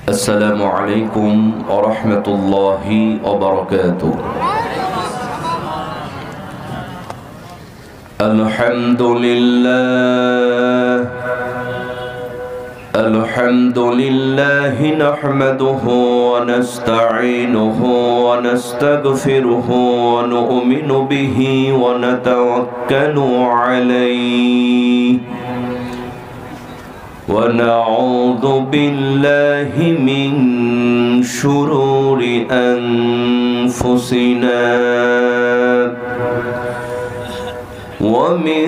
السلام عليكم ورحمة الله وبركاته. الحمد لله نحمده ونستعينه ونستغفره ونؤمن به ونتوكل عليه ونعوذ بالله من شرور أنفسنا ومن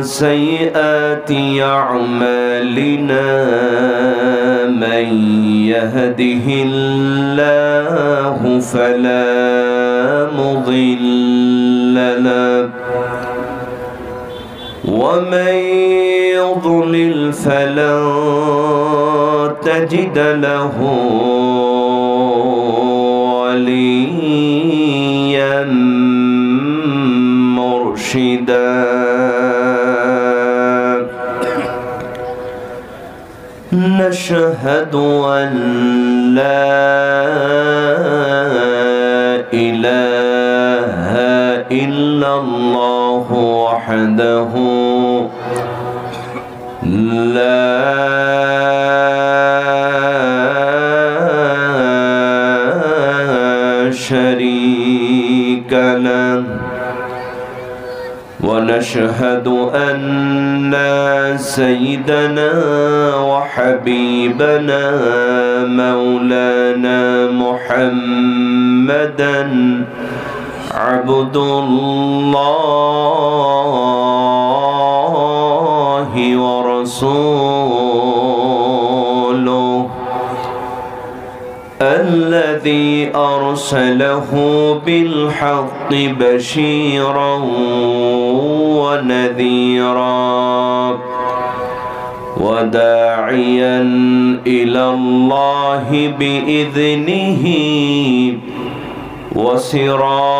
سيئات أعمالنا من يهده الله فلا مضل له ومن يضلل فلن تجد له وليا مرشدا. نشهد أن لا إله إلا الله وحده لا شريك له ونشهد أن سيدنا وحبيبنا مولانا محمدا عبد الله ورسوله الذي أرسله بالحق بشيرا ونذيرا وداعيا إلى الله بإذنه وسراجا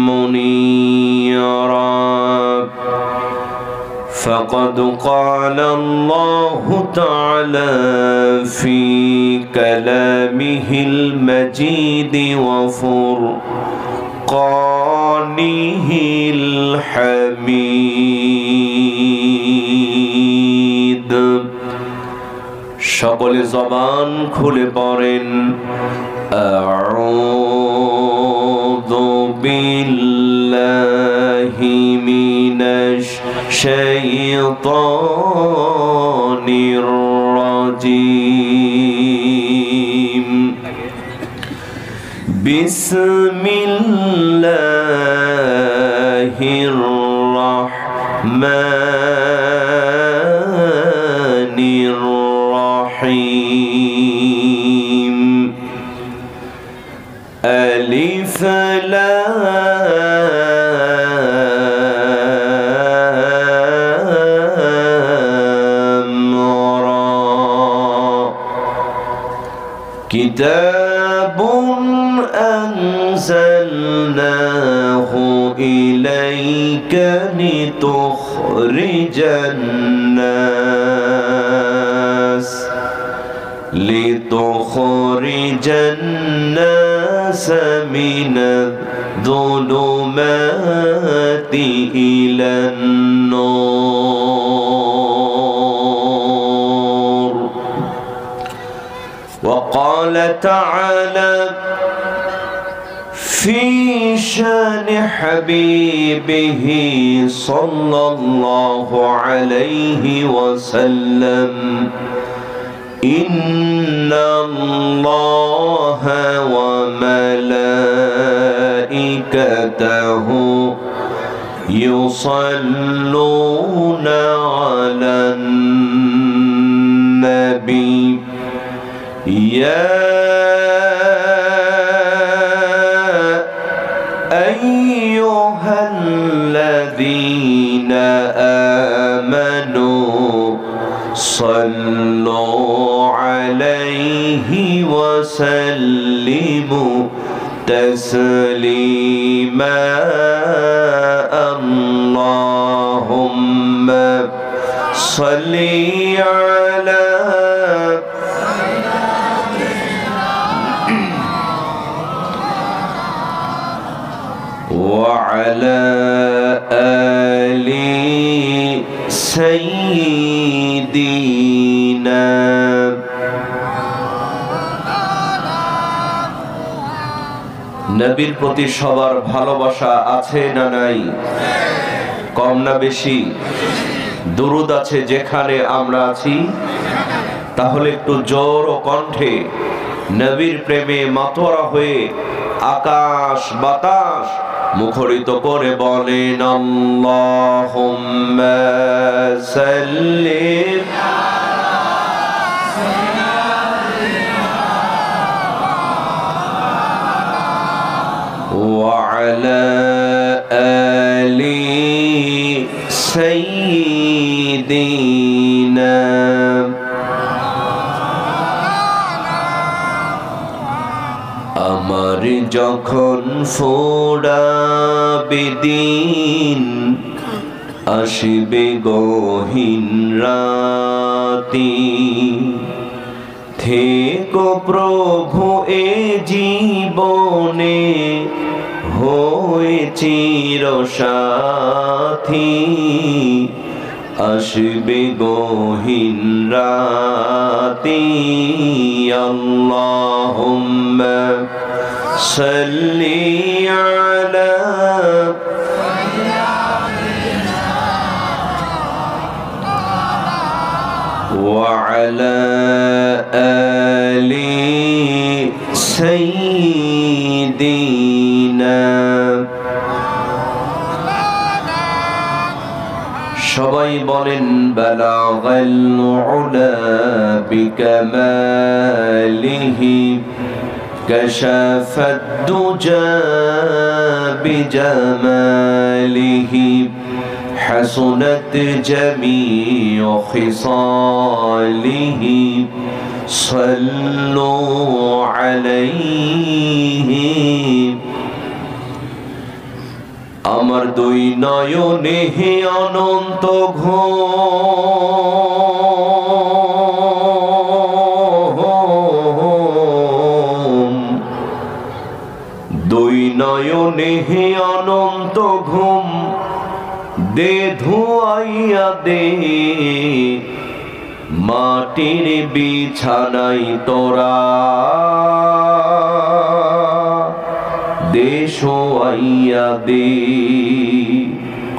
منيرا. فقد قال الله تعالى في كلامه المجيد وفرقانه الحميد. সকলে জবান খুলে পড়েন আউযু বিল্লাহি মিনাশ শাইতানির রাজীম। বিসমিল্লাহির রাহমানির রহিম। আলিফ লাম রা। কিতাবুন আনজালনাহু ইলাইকা লিতুখরিজান নাস من الظلمات إلى النور. وقال تعالى في شان حبيبه صلى الله عليه وسلم إن الله وملائكته يصلون على النبي يا أيها الذين آمنوا صلوا عليه وسلموا تسليما. اللهم صلي على وعلى آل سيدنا নবীর প্রতি সবার ভালোবাসা আছে না নাই? কম না বেশি? দুরূদ আছে যেখানে আমরা আছি? তাহলে একটু জোর ও কণ্ঠে নবীর প্রেমে মাতোয়ারা হয়ে আকাশ বাতাস মুখরিত করে বলেন আল্লাহুম্মা সাল্লি ওয়া আলা আলি সাইয়্যিদিনা। আমার যখন ফোড়াবে দিন, আসিবে গহীন রাতি, থেকো প্রভু এ জীবনে হয়ে চিরসাথী, আসবে গহীন রাতি। আল্লাহুম্মা সাল্লি আলা ওয়া আলা আলি সাইয়্যিদিনা। সবাই বলেন বালাগাল উলা বিকামালিহি, কাশাফাদ দুজা বিজামালিহি, হাসুনাত জামিউ খিসালিহি, সাল্লু আলাইহি। আমার দুই নয়নে হে অনন্ত ঘুম, দুই নয়নে হে অনন্ত ঘুম, দে ধুয়াইয়া দে মাটির বিছানাই তোরা, দেশ আইয়া দে।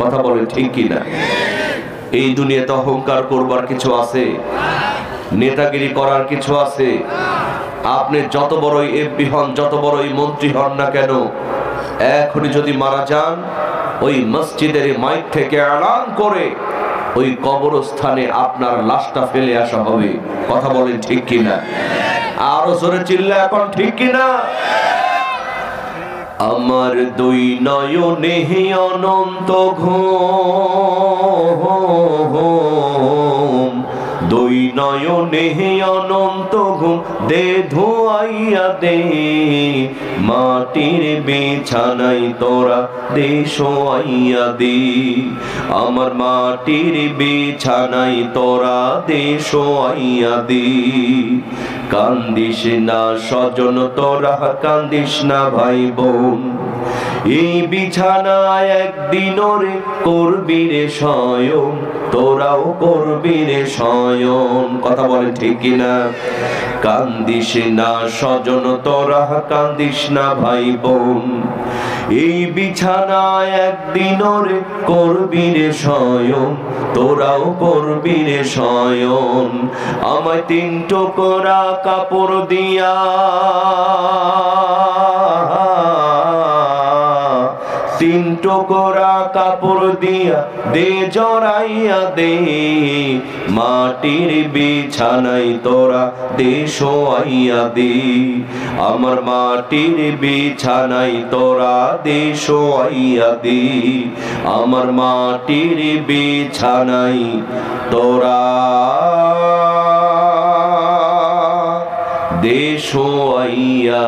কথা বলে ঠিক কিনা? এই দুনিয়াতে অহংকার করবার কিছু আছে? নেতাগিরি করার কিছু আছে? আপনি যত বড়ই এমপি হন, যত বড়ই মন্ত্রী হন না কেন, এখনই যদি মারা যান, ওই মসজিদের মাইক থেকে এলান করে ওই কবরস্থানে আপনার লাশটা ফেলে আসা হবে। কথা বলেন ঠিক কিনা? আরো জোরে চিল্লা এখন ঠিক কিনা? আমার দুই নয়নে হে অনন্ত ঘুম, দুই নয়নে হে অনন্ত ঘুম, দে ধোয়াইয়া দে মাটির বিছানাই তোরা, দে শোয়াইয়া দে। আমার মাটির বিছানাই তোরা, দে শোয়াইয়া দে। কান্দিস না স্বজন তোরা, কান্দিস না ভাই বোন, এই বিছানায় একদিন রে করবি রে শয়ন, তোরাও করবি রে শয়ন। কথা বলে ঠিক কিনা? কান্দিস না স্বজন তোরা, কান্দিস না ভাই বোন, এই বিছানায় একদিন রে করবি রে শয়ন, তোরাও করবি রে শয়ন। আমায় তিন টুকরা কাপড় দিয়া, তিন টুকরা কাপড় দিয়া দে জড়াইয়া দে মাটির বিছানাই তোরা, দে শোয়াইয়া দে। আমার মাটির বিছানাই তোরা, দে শোয়াইয়া দে। আমার মাটির বিছানাই তোরা, দে শোয়াইয়া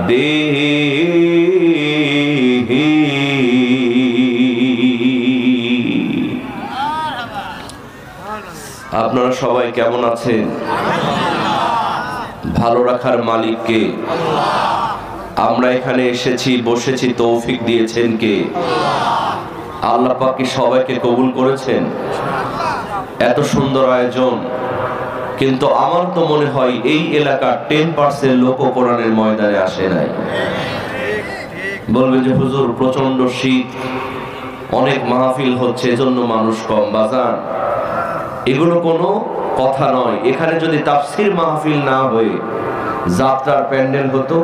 দে। আপনারা সবাই কেমন আছেন? ভালো রাখার মালিক কে? আমরা এখানে এসেছি, বসেছি, তৌফিক দিয়েছেন কে? আল্লাহ পাক কি সবাইকে কবুল করেছেন? এত সুন্দর আয়োজন, কিন্তু আমার তো মনে হয় এই এলাকার 10% লোক কোরআনের ময়দানে আসে নাই। বলবে যে হুজুর প্রচন্ড শীত, অনেক মাহফিল হচ্ছে, এজন্য মানুষ কম। বাজার, এগুলো কোনো কথা নয়। এখানে যদি তাফসির মাহফিল না হয়ে যাত্রার প্যান্ডেল হতো,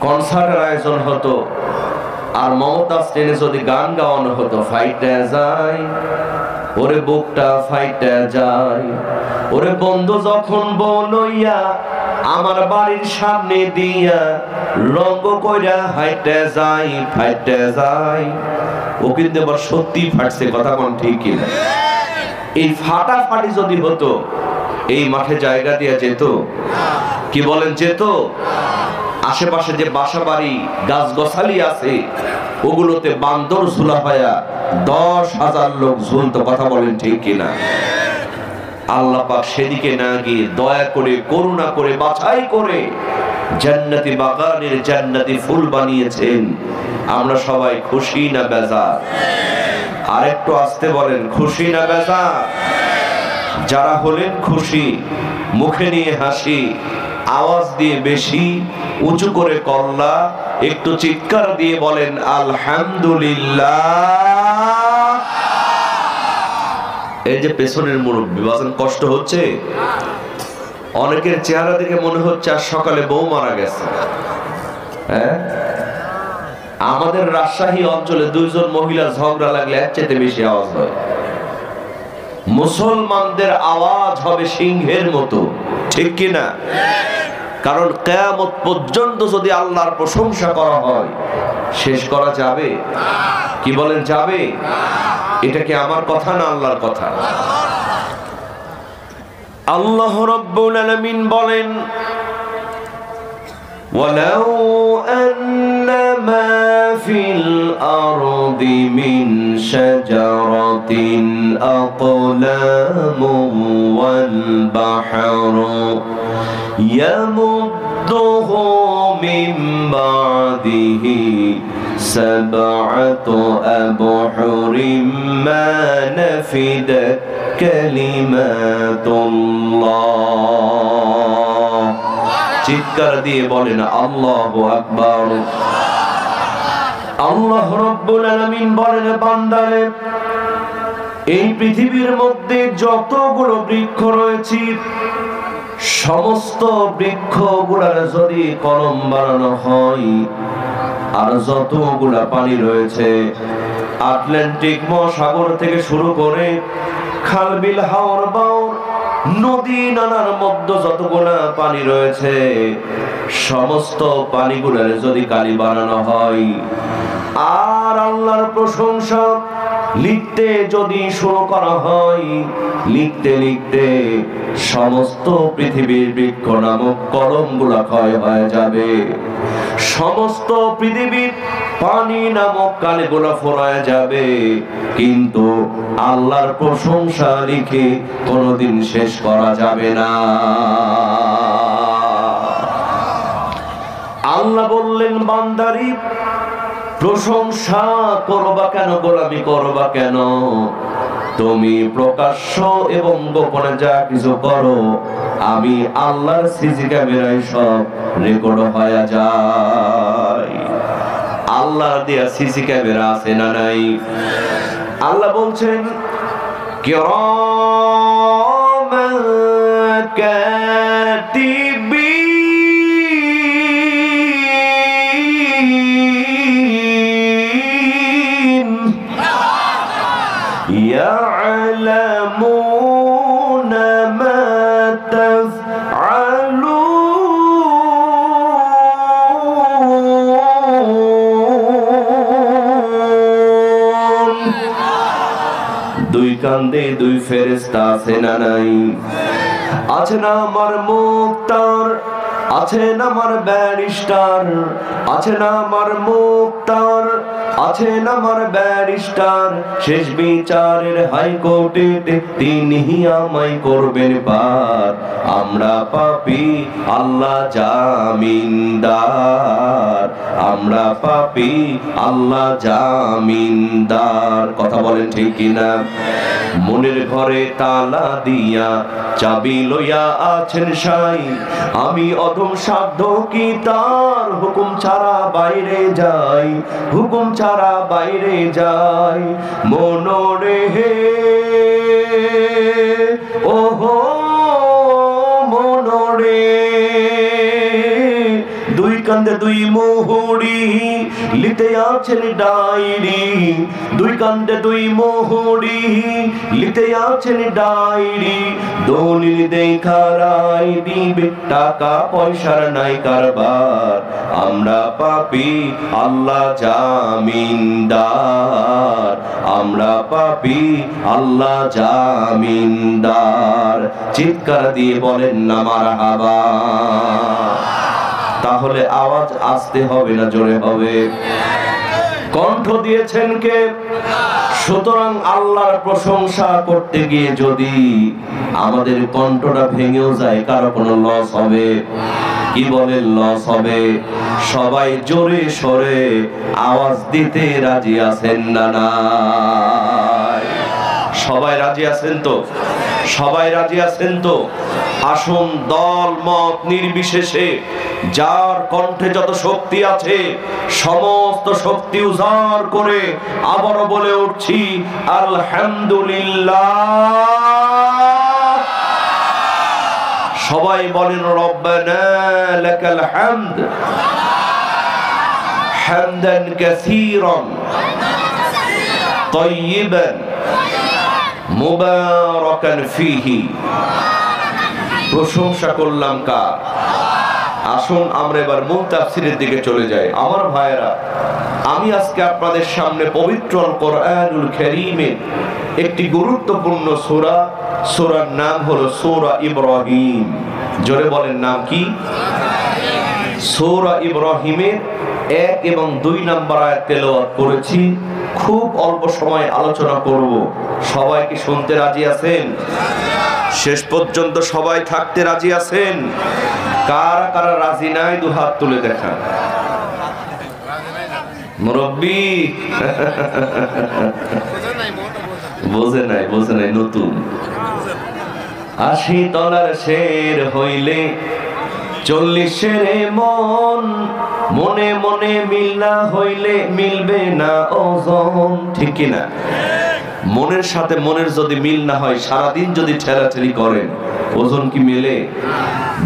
কনসার্টের আয়োজন হতো, আর মমতা স্টেজে যদি গান গাওয়ানো হতো, ফাইটে যায় ওরে বুকটা ফাইটে যায়, ওরে বন্ধু যখন বলইয়া আমার বাড়ির সামনে দিয়া রঙ্গ কইরা হাইটে যায় ফাইটে যায়, ও কিন্তু এবার সত্যি ফাটছে, কথা কোন ঠিক কিনা? এই ফাটাফাটি যদি হতো, এই মাঠে জায়গা দিয়া যেত? কি বলেন, যেত? আশেপাশে যে বাসা বাড়ি গাছ গছালি আছে, ওগুলোতে বান্দর ঝুলা পায়া 10,000 লোক ঝুলতো, কথা বলেন ঠিক কিনা? আল্লাহ পাক সেদিকে না গিয়ে দয়া করে, করুণা করে, বাছাই করে জান্নাতি বাগানের জান্নাতি ফুল বানিয়েছেন। আমরা সবাই খুশি না বেজার? আরেকটু আসতে বলেন, খুশি না বেজার? যারা হলেন খুশি, মুখে নিয়ে হাসি, আওয়াজ দিয়ে বেশি উঁচু করে কল্লা, একটু চিৎকার দিয়ে বলেন আলহামদুলিল্লাহ। এই যে পেছনের মুরব্বী, বাজান কষ্ট হচ্ছে? অনেকের চেহারা দেখে মনে হচ্ছে আর সকালে বউ মারা গেছে। হ্যাঁ, আমাদের রাজশাহী অঞ্চলে 2 জন মহিলা ঝগড়া লাগলে এর চেয়ে বেশি আওয়াজ হয়। মুসলমানদের আওয়াজ হবে সিংহের মতো, ঠিক কিনা? কারণ কিয়ামত পর্যন্ত যদি আল্লাহর প্রশংসা করা হয়, শেষ করা যাবে? কি বলেন, যাবে? এটা কি আমার কথা না আল্লাহর কথা? আল্লাহ রাব্বুল আলামিন বলেন, ওয়ালাউ আন্না মা ফিল আরদি মিন শাজারাতিন আকলামুন ওয়াল বাহরু ইয়ামুদ্দুহু মিন বাদিহি সাবআতু আবহুরিম মা নাফিদাত কালিমাতুল্লাহ। চিৎকার দিয়ে বলেন আল্লাহু আকবার। আল্লাহ রাব্বুল আলামিন বলেন, বান্দারে, এই পৃথিবীর মধ্যে যতগুলো বৃক্ষ রয়েছে, সমস্ত বৃক্ষগুলোর যদি কলম বানানো হয়, আর যতগুলা পানি রয়েছে, আটলান্টিক মহাসাগর থেকে শুরু করে খাল বিল হাওর বাওর নদী নালার মধ্যে যতগুলা পানি রয়েছে, সমস্ত পানিগুলোর যদি কালি বানানো হয়, আর আল্লাহর প্রশংসা লিখতে যদি শুরু করা হয়, লিখতে লিখতে সমস্ত পৃথিবীর বৃক্ষ নামক কলমগুলা ক্ষয় হয়ে যাবে, সমস্ত পৃথিবীর পানি নামক কালিগুলা ফোরায় যাবে, কিন্তু আল্লাহর প্রশংসা লিখে কোনোদিন শেষ করা যাবে না। আল্লাহ বললেন, বান্দারি, প্রশংসা করবা কেন, গোলামি করবা কেন? তুমি প্রকাশ্য এবং গোপনে যা কিছু করো, আমি আল্লাহর সিসি ক্যামেরায় সব রেকর্ড হয়ে যায়। আল্লাহর দেয়া সিসি ক্যামেরা আছে না নাই? আল্লাহ বলছেন, কিরামান কাতিবিন ইয়ালামুনা মা তাফআলুন। দুই কান্দে দুই ফেরেশতা আছে না নাই? আছে না আমার মুক্তার, আছে না আমার ব্যারিস্টার, আছে না আমার মুক্তার, আছেন আমার ব্যারিস্টার, শেষ বিচারের হাইকোর্টে তিনি আমায় করবেন পার। আমরা পাপী আল্লাহ জামিনদার, আমরা পাপী আল্লাহ জামিনদার। কথা বলেন ঠিক কিনা? মনের ঘরে তালা দিয়া চাবি লইয়া আছেন সাই, আমি অধম সাধ্য কি তার হুকুম ছাড়া বাইরে যাই, হুকুম ছাড়া বাইরে যাই। মনোরে হে ওহো মনোরে, দুই কান্দে দুই মোহরি লিতে আছেন ডায়েরি, দুই কান্দে দুই মোহরি লিতে আছেন ডায়েরি। দলিল দেখা রায় দিবে, টাকা পয়সার নাই কারবার। আমরা পাপী আল্লাহ জামিনদার, আমরা পাপী আল্লাহ জামিনদার। চিৎকার দিয়ে বলেন না মারহাবা। তাহলে আওয়াজ আসতে হবে না জোরে হবে? কণ্ঠ দিয়েছেন কে? সুতরাং আল্লাহর প্রশংসা করতে গিয়ে যদি আমাদের কণ্ঠটা ভেঙেও যায়, কারো কোনো লস হবে? কি বলেন লস হবে? সবাই জোরে সরে আওয়াজ দিতে রাজি আছেন না? না, সবাই রাজি আছেন তো? সবাই রাজি আছেন তো? আসুন দল মত নির্বিশেষে যার কণ্ঠে যত শক্তি আছে সমস্ত শক্তি উজাড় করে আবারও বলে উঠছি আলহামদুলিল্লাহ। সবাই বলেন রব্বানা লাকাল হামদ হামদান কাসীরান তাইয়িবান মুবারাকান ফীহি। প্রশংসা করলাম কার? আসুন আমরা এবার মূল তাফসীরের দিকে চলে যাই। আমার ভাইয়েরা, আমি আজকে আপনাদের সামনে পবিত্র আল কোরআনুল কারীমের একটি গুরুত্বপূর্ণ সূরা, সূরার নাম হলো সূরা ইব্রাহিম। জোরে বলেন নাম কি? সূরা ইব্রাহিমের 1 এবং 2 নম্বর আয়াত তেলাওয়াত করেছি। খুব অল্প সময় আলোচনা করব। সবাই কি শুনতে রাজি আছেন? শেষ পর্যন্ত সবাই থাকতে রাজি আছেন? কারা কারা রাজি নাই দু হাত তুলে দেখান। মুরব্বি বোঝে নাই, বোঝে নাই, নতুন। 80 তলার শের হইলে 40 শেরে মন, মনে মনে মিল না হইলে মিলবে না ওজন। ঠিক কিনা? মনের সাথে মনের যদি মিল না হয়, সারাদিন যদি ঠেলাঠেলি করেন, ওজন কি মেলে?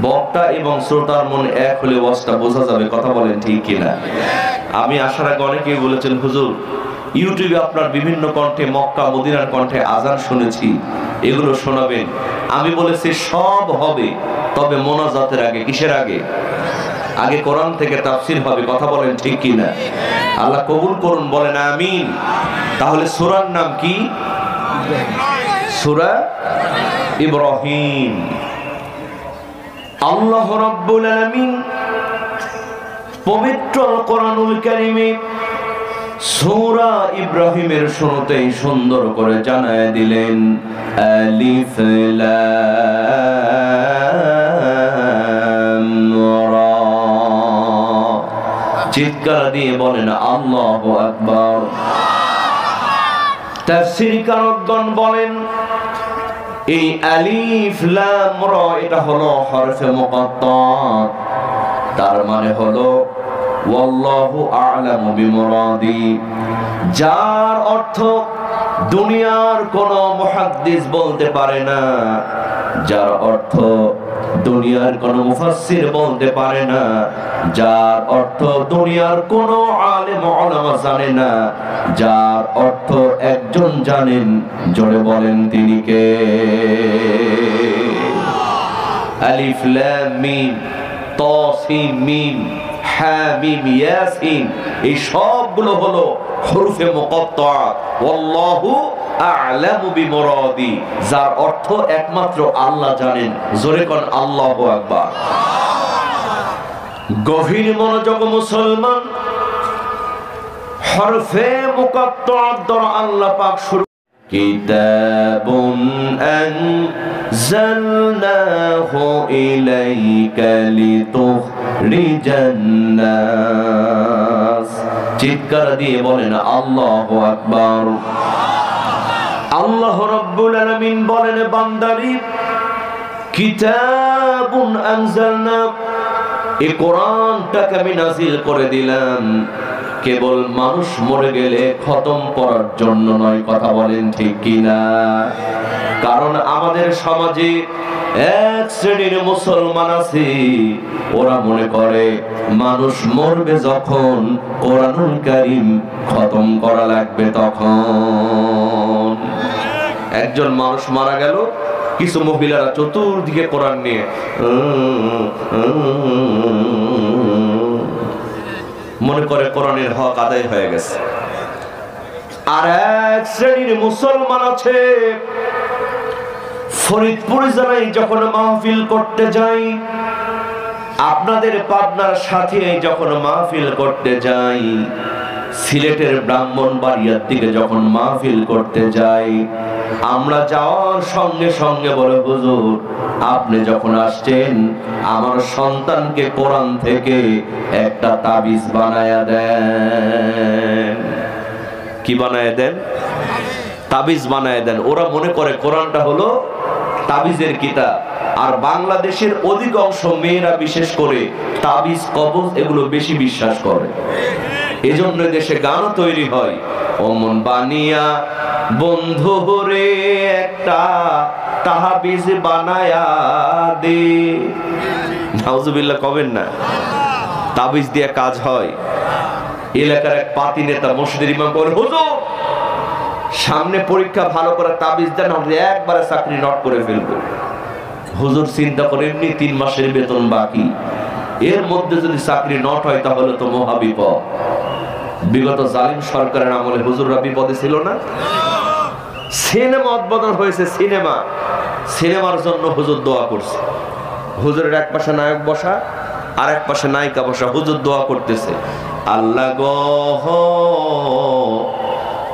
বক্তা এবং শ্রোতার মন এক হলে ওয়াজটা বোঝা যাবে। কথা বলেন ঠিক কিনা? আমি আসার আগে অনেকেই বলেছেন হুজুর ইউটিউবে আপনার বিভিন্ন কণ্ঠে মক্কা মদিনার কণ্ঠে আজান শুনেছি, এগুলো শোনাবেন। আমি বলেছি সব হবে, তবে মোনাজাতের আগে। কিসের আগে? আগে কোরআন থেকে তাফসীর হবে। কথা বলেন ঠিক কিনা? আল্লাহ কবুল করুন, বলেন আমিন। তাহলে সূরার নাম কি? সূরা ইব্রাহিম। আল্লাহ রাব্বুল আলামিন পবিত্র কোরআনুল কারীমে সূরা ইব্রাহিমের শুরুতেই সুন্দর করে জানায় দিলেন আলিফ লাম রা। চিৎকার দিয়ে বলেন আল্লাহু আকবার। তাফসীরকারগণ বলেন এই আলিফ লাম রা এটা হলো হরফে মুকাত্তা, তার মানে হলো ওয়াল্লাহু আ'লামু বিমুরাদি, যার অর্থ দুনিয়ার কোন মুহাদ্দিস বলতে পারে না, যার অর্থ দুনিয়ার কোন মুফাসসির বলতে পারে না, যার অর্থ দুনিয়ার কোন আলেম উলামা জানে না, যার অর্থ একজন জানেন। জোরে বলেন তিনি কে? আলিফ লাম মিম তা সিন মিম হা মিম ইয়াসিন, এই সবগুলো হলো হরফে মুকাত্তা। ওয়াল্লাহু আ'লামু বিমুরাদি, যার অর্থ একমাত্র আল্লাহ জানেন। জোরে কোন আল্লাহু আকবার। গভীর মনোযোগ মুসলমান, হরফে মুকাত্তাআত দ্বারা আল্লাহ পাক শুরু কিতাবুন আনজালনাহু ইলাইকা লিতুখরিজান নাস। চিৎকার দিয়ে বলেন আল্লাহু আকবার। আল্লাহ রাব্বুল আলামিন বলেন, বান্দারি কিতাবুন আনজালনা, এই কোরআনটাকে আমি নাযিল করে দিলাম কেবল মানুষ মরে গেলে খতম করার জন্য নয়। কথা বলেন ঠিক কিনা? কারণ আমাদের সমাজে এক শ্রেণীর মুসলমান আছে, ওরা মনে করে মানুষ মরবে যখন কোরআনুল কারীম খতম করা লাগবে তখন। একজন মানুষ মারা গেল, কিছু মহিলারা চতুর্দিকে কোরআন নিয়ে মনে করে কোরআনের হক আদায় হয়ে গেছে। আর এক শ্রেণীর মুসলমান আছে, ফরিদপুর জেলায় যখন মাহফিল করতে যাই, আপনাদের পাবনার সাথে যখন মাহফিল করতে যাই, সিলেটের ব্রাহ্মণবাড়িয়ার দিকে যখন মাহফিল করতে যাই, আমরা যাওয়ার সঙ্গে সঙ্গে বলে, হুজুর আপনি যখন আসছেন আমার সন্তানকে কোরআন থেকে একটা তাবিজ বানায়া দেন। কি বানায়া দেন? তাবিজ বানায়া দেন। ওরা মনে করে কোরআনটা হলো তাবিজের কিতাব। আর বাংলাদেশের অধিকাংশ মেয়েরা বিশেষ করে তাবিজ কবজ এগুলো বেশি বিশ্বাস করে। এজন্য দেশে গান তৈরি হয়, অমন বানিয়া বন্ধু রে একটা তাবিজ বানায়া দে। নাউজুবিল্লাহ কবেন না? তাবিজ দিয়ে কাজ হয়। এলাকার এক পাতি নেতা মসজিদের ইমাম বলে, হুজুর সামনে পরীক্ষা, ভালো করে তাবিজ দেন, আমরা একবারে চাকরি নট করে ফেলবো। হুজুর চিন্তা করে, এমনি 3 মাসের বেতন বাকি, এর মধ্যে যদি চাকরি নট হয় তাহলে তো মহাবিপদ। বিগত জালিম সরকারের আমলে হুজুররা বিপদে ছিল না? সিনেমা উদ্বোধন হয়েছে, সিনেমার জন্য হুজুর দোয়া করছে। হুজুরের এক পাশে নায়ক বসা, আর এক পাশে নায়িকা বসা, হুজুর দোয়া করতেছে, আল্লাহ গো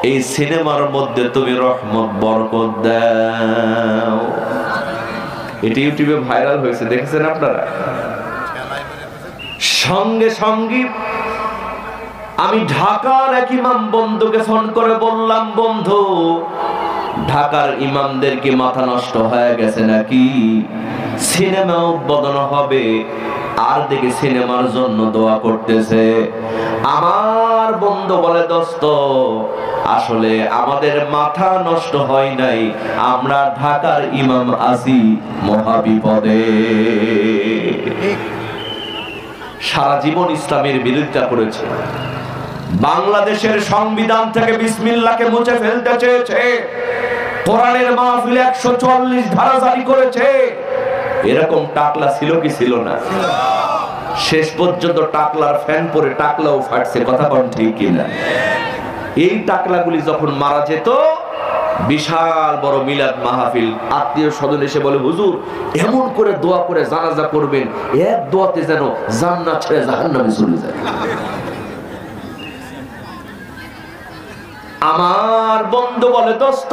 এই সিনেমার মধ্যে তুমি রহমত বরকত দাও। এটি ইউটিউবে ভাইরাল হয়েছে, দেখেছেন আপনারা? সঙ্গে সঙ্গে আমি ঢাকার এক ইমাম বন্ধুকে ফোন করে বললাম, বন্ধু ঢাকার ইমামদেরকে মাথা নষ্ট হয়ে গেছে নাকি? সিনেমা উদ্বোধন হবে আর দেখে সিনেমার জন্য দোয়া করতেছে। আমার বন্ধু বলে, দোস্ত আসলে আমাদের মাথা নষ্ট হয় নাই, আমরা ঢাকার ইমাম আছি মহাবিপদে। সারা জীবন ইসলামের বিরোধিতা করেছে, বাংলাদেশের সংবিধান থেকে বিসমিল্লাহকে মুছে ফেলতে চেয়েছে, কোরআনের মাহফিলে 144 ধারা জারি করেছে। এরকম টাকলা ছিল কি ছিল না? শেষ পর্যন্ত টাকলার ফ্যান পরে টাকলাও ফাটছে। কথা বলেন ঠিক কিনা? এই টাকলাগুলি যখন মারা যেত, বিশাল বড় মিলাদ মাহফিল, আত্মীয় স্বজন এসে বলে, হুজুর এমন করে দোয়া করে জানাজা করবেন, এক দোয়াতে যেন জান্নাত ছেড়ে জাহান্নামে চলে যায়। আমার বন্ধু বলে, দোস্ত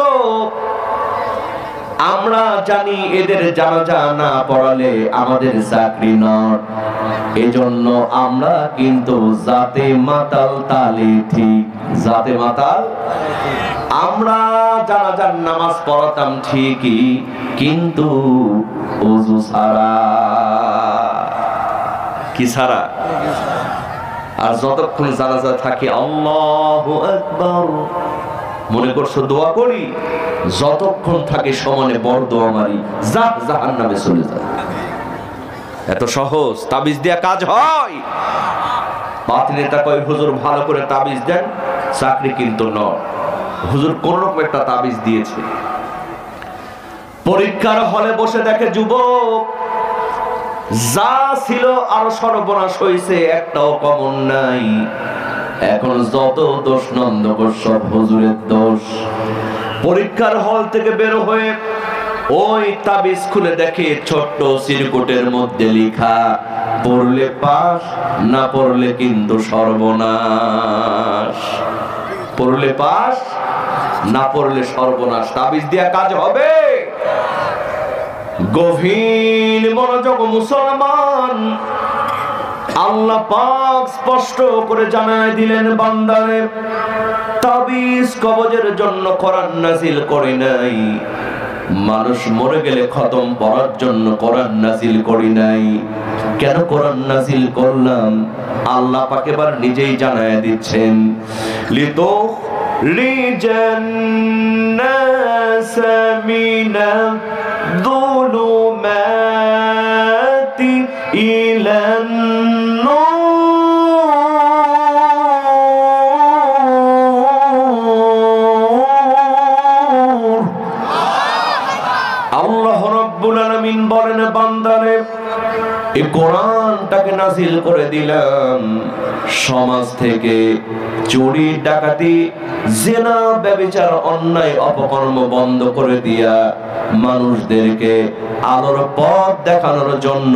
আমরা জানি এদের জানাজা না পড়ালে আমাদের চাকরি নট, এজন্য আমরা কিন্তু জাতে মাতাল তালে ঠিক, জাতে মাতাল আমরা জানাজার নামাজ পড়াতাম ঠিকই, কিন্তু ওযু ছাড়া। কি ছাড়া? আর যতক্ষণ জানাজা থাকে আল্লাহু আকবার মনে করছো দোয়া করি, যতক্ষণ থাকে সমানে বড় দোয়া মারি, জাহান্নামে চলে যায়। এত সহজ তাবিজ দেয়া কাজ হয়? পাতি নেতা কয়, হুজুর ভালো করে তাবিজ দেন, চাকরি কিন্তু নয়। হুজুর কোন রকম একটা তাবিজ দিয়েছে। পরীক্ষার হলে বসে দেখে যুবক যা ছিল আরো সর্বনাশ হয়েছে, একটাও কমন নাই। এখন যত দোষ নন্দকর সব হুজুরের দোষ। পরীক্ষার হল থেকে বের হয়ে ওই তাবিজ খুলে দেখে ছোট্ট চিরকুটের মধ্যে লেখা, পড়লে পাস, না পড়লে কিন্তু সর্বনাশ। পড়লে পাস, না পড়লে সর্বনাশ। তাবিজ দিয়া কাজ হবে? গভীর মনোযোগ মুসলমান, আল্লাহ পাক স্পষ্ট করে জানায় দিলেন বান্দারে, তাবিজ কবজের জন্য কোরআন নাজিল করে নাই, মানুষ মরে গেলে খতম পড়ার জন্য কোরআন নাজিল করি নাই। কেন কোরআন নাজিল করলাম? আল্লাহ পাক এবার নিজেই জানায় দিচ্ছেন, লিতো লিজান্নাস মিনা যুলুমাতি ইলান নূর। আল্লাহ রাব্বুল আলামিন বলেন, বান্দারে এই কোরআনটাকে নাজিল করে দিলাম সমাজ থেকে চুরি, ডাকাতি, জিনা, ব্যভিচার, অন্যায়, অপকর্ম বন্ধ করে দিয়া মানুষদেরকে আলোর পথ দেখানোর জন্য,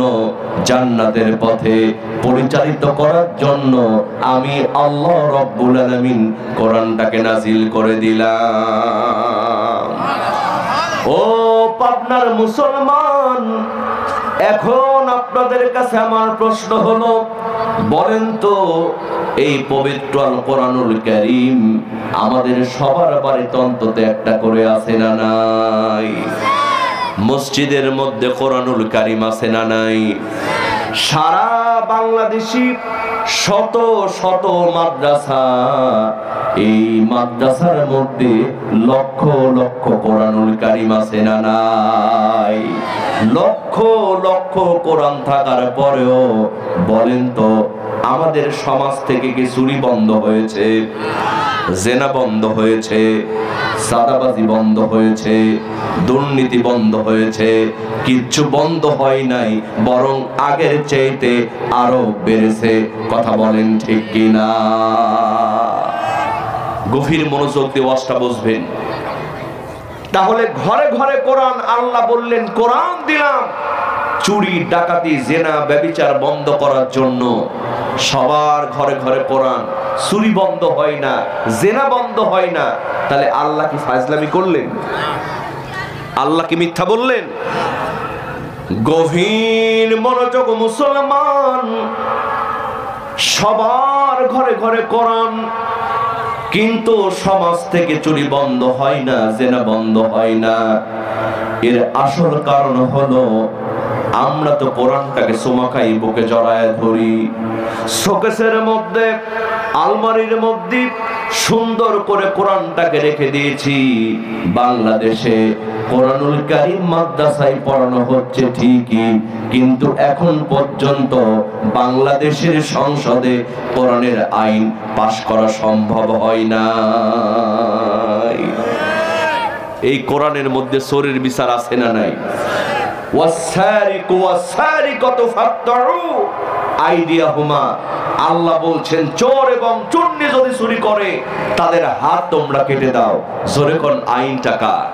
জান্নাতের পথে পরিচালিত করার জন্য আমি আল্লাহ রাব্বুল আলামিন কোরআনটাকে নাজিল করে দিলাম। ও পাবনার মুসলমান, এখন আপনাদের কাছে আমার প্রশ্ন হলো, বলেন তো এই পবিত্র আল কোরআনুল কারীম আমাদের সবার বাড়িতে অন্তত একটা করে আছে না নাই? মসজিদের মধ্যে কোরআনুল কারীম আছে না নাই? সারা বাংলাদেশি শত শত মাদ্রাসা, এই মাদ্রাসার মধ্যে লক্ষ লক্ষ কোরআনুল কারীম আছে না নাই? লক্ষ লক্ষ কোরআন থাকার পরেও বলেন তো আমাদের সমাজ থেকে কি চুরি বন্ধ হয়েছে? জেনা বন্ধ হয়েছে? সাদাবাজি বন্ধ হয়েছে? দুর্নীতি বন্ধ হয়েছে? কিচ্ছু বন্ধ হয় নাই, বরং আগের চাইতে আরো বেড়েছে। কথা বলেন ঠিক কিনা? গভীর মনোযোগ দিয়ে ওয়াজটা বুঝবেন। তাহলে ঘরে ঘরে কোরআন, আল্লাহ বললেন কোরআন দিলাম চুরি, ডাকাতি, জেনা, ব্যভিচার বন্ধ করার জন্য। সবার ঘরে ঘরে কোরআন, চুরি বন্ধ হয় না, জেনা বন্ধ হয় না, তাহলে আল্লাহ কি ফাজলামি করলেন? আল্লাহ কি মিথ্যা বললেন? গভীর মনোযোগ মুসলমান, সবার ঘরে ঘরে কোরআন, কিন্তু সমাজ থেকে চুরি বন্ধ হয় না, জেনা বন্ধ হয় না। এর আসল কারণ হলো আমরা তো কোরআনটাকে সুমাখাই বুকে জড়ায় ধরি। শোকেসের মধ্যে, আলমারির মধ্যে সুন্দর করে কোরআনটাকে রেখে দিয়েছি। বাংলাদেশে কোরআনুল কারীম মাদ্রাসায় পড়ানো হচ্ছে ঠিকই, কিন্তু এখন পর্যন্ত বাংলাদেশের সংসদে কোরআনের আইন পাশ করা সম্ভব হয় না। এই কোরআনের মধ্যে চোরের বিচার আছে না নাই? ওয়াসারিকু ওয়াসারিকাতু ফাকতাউ আইদিয়াহুমা। আল্লাহ বলছেন চোর এবং চোরনি যদি চুরি করে তাদের হাত তোমরা কেটে দাও। জোরে কোন আইনটা কার?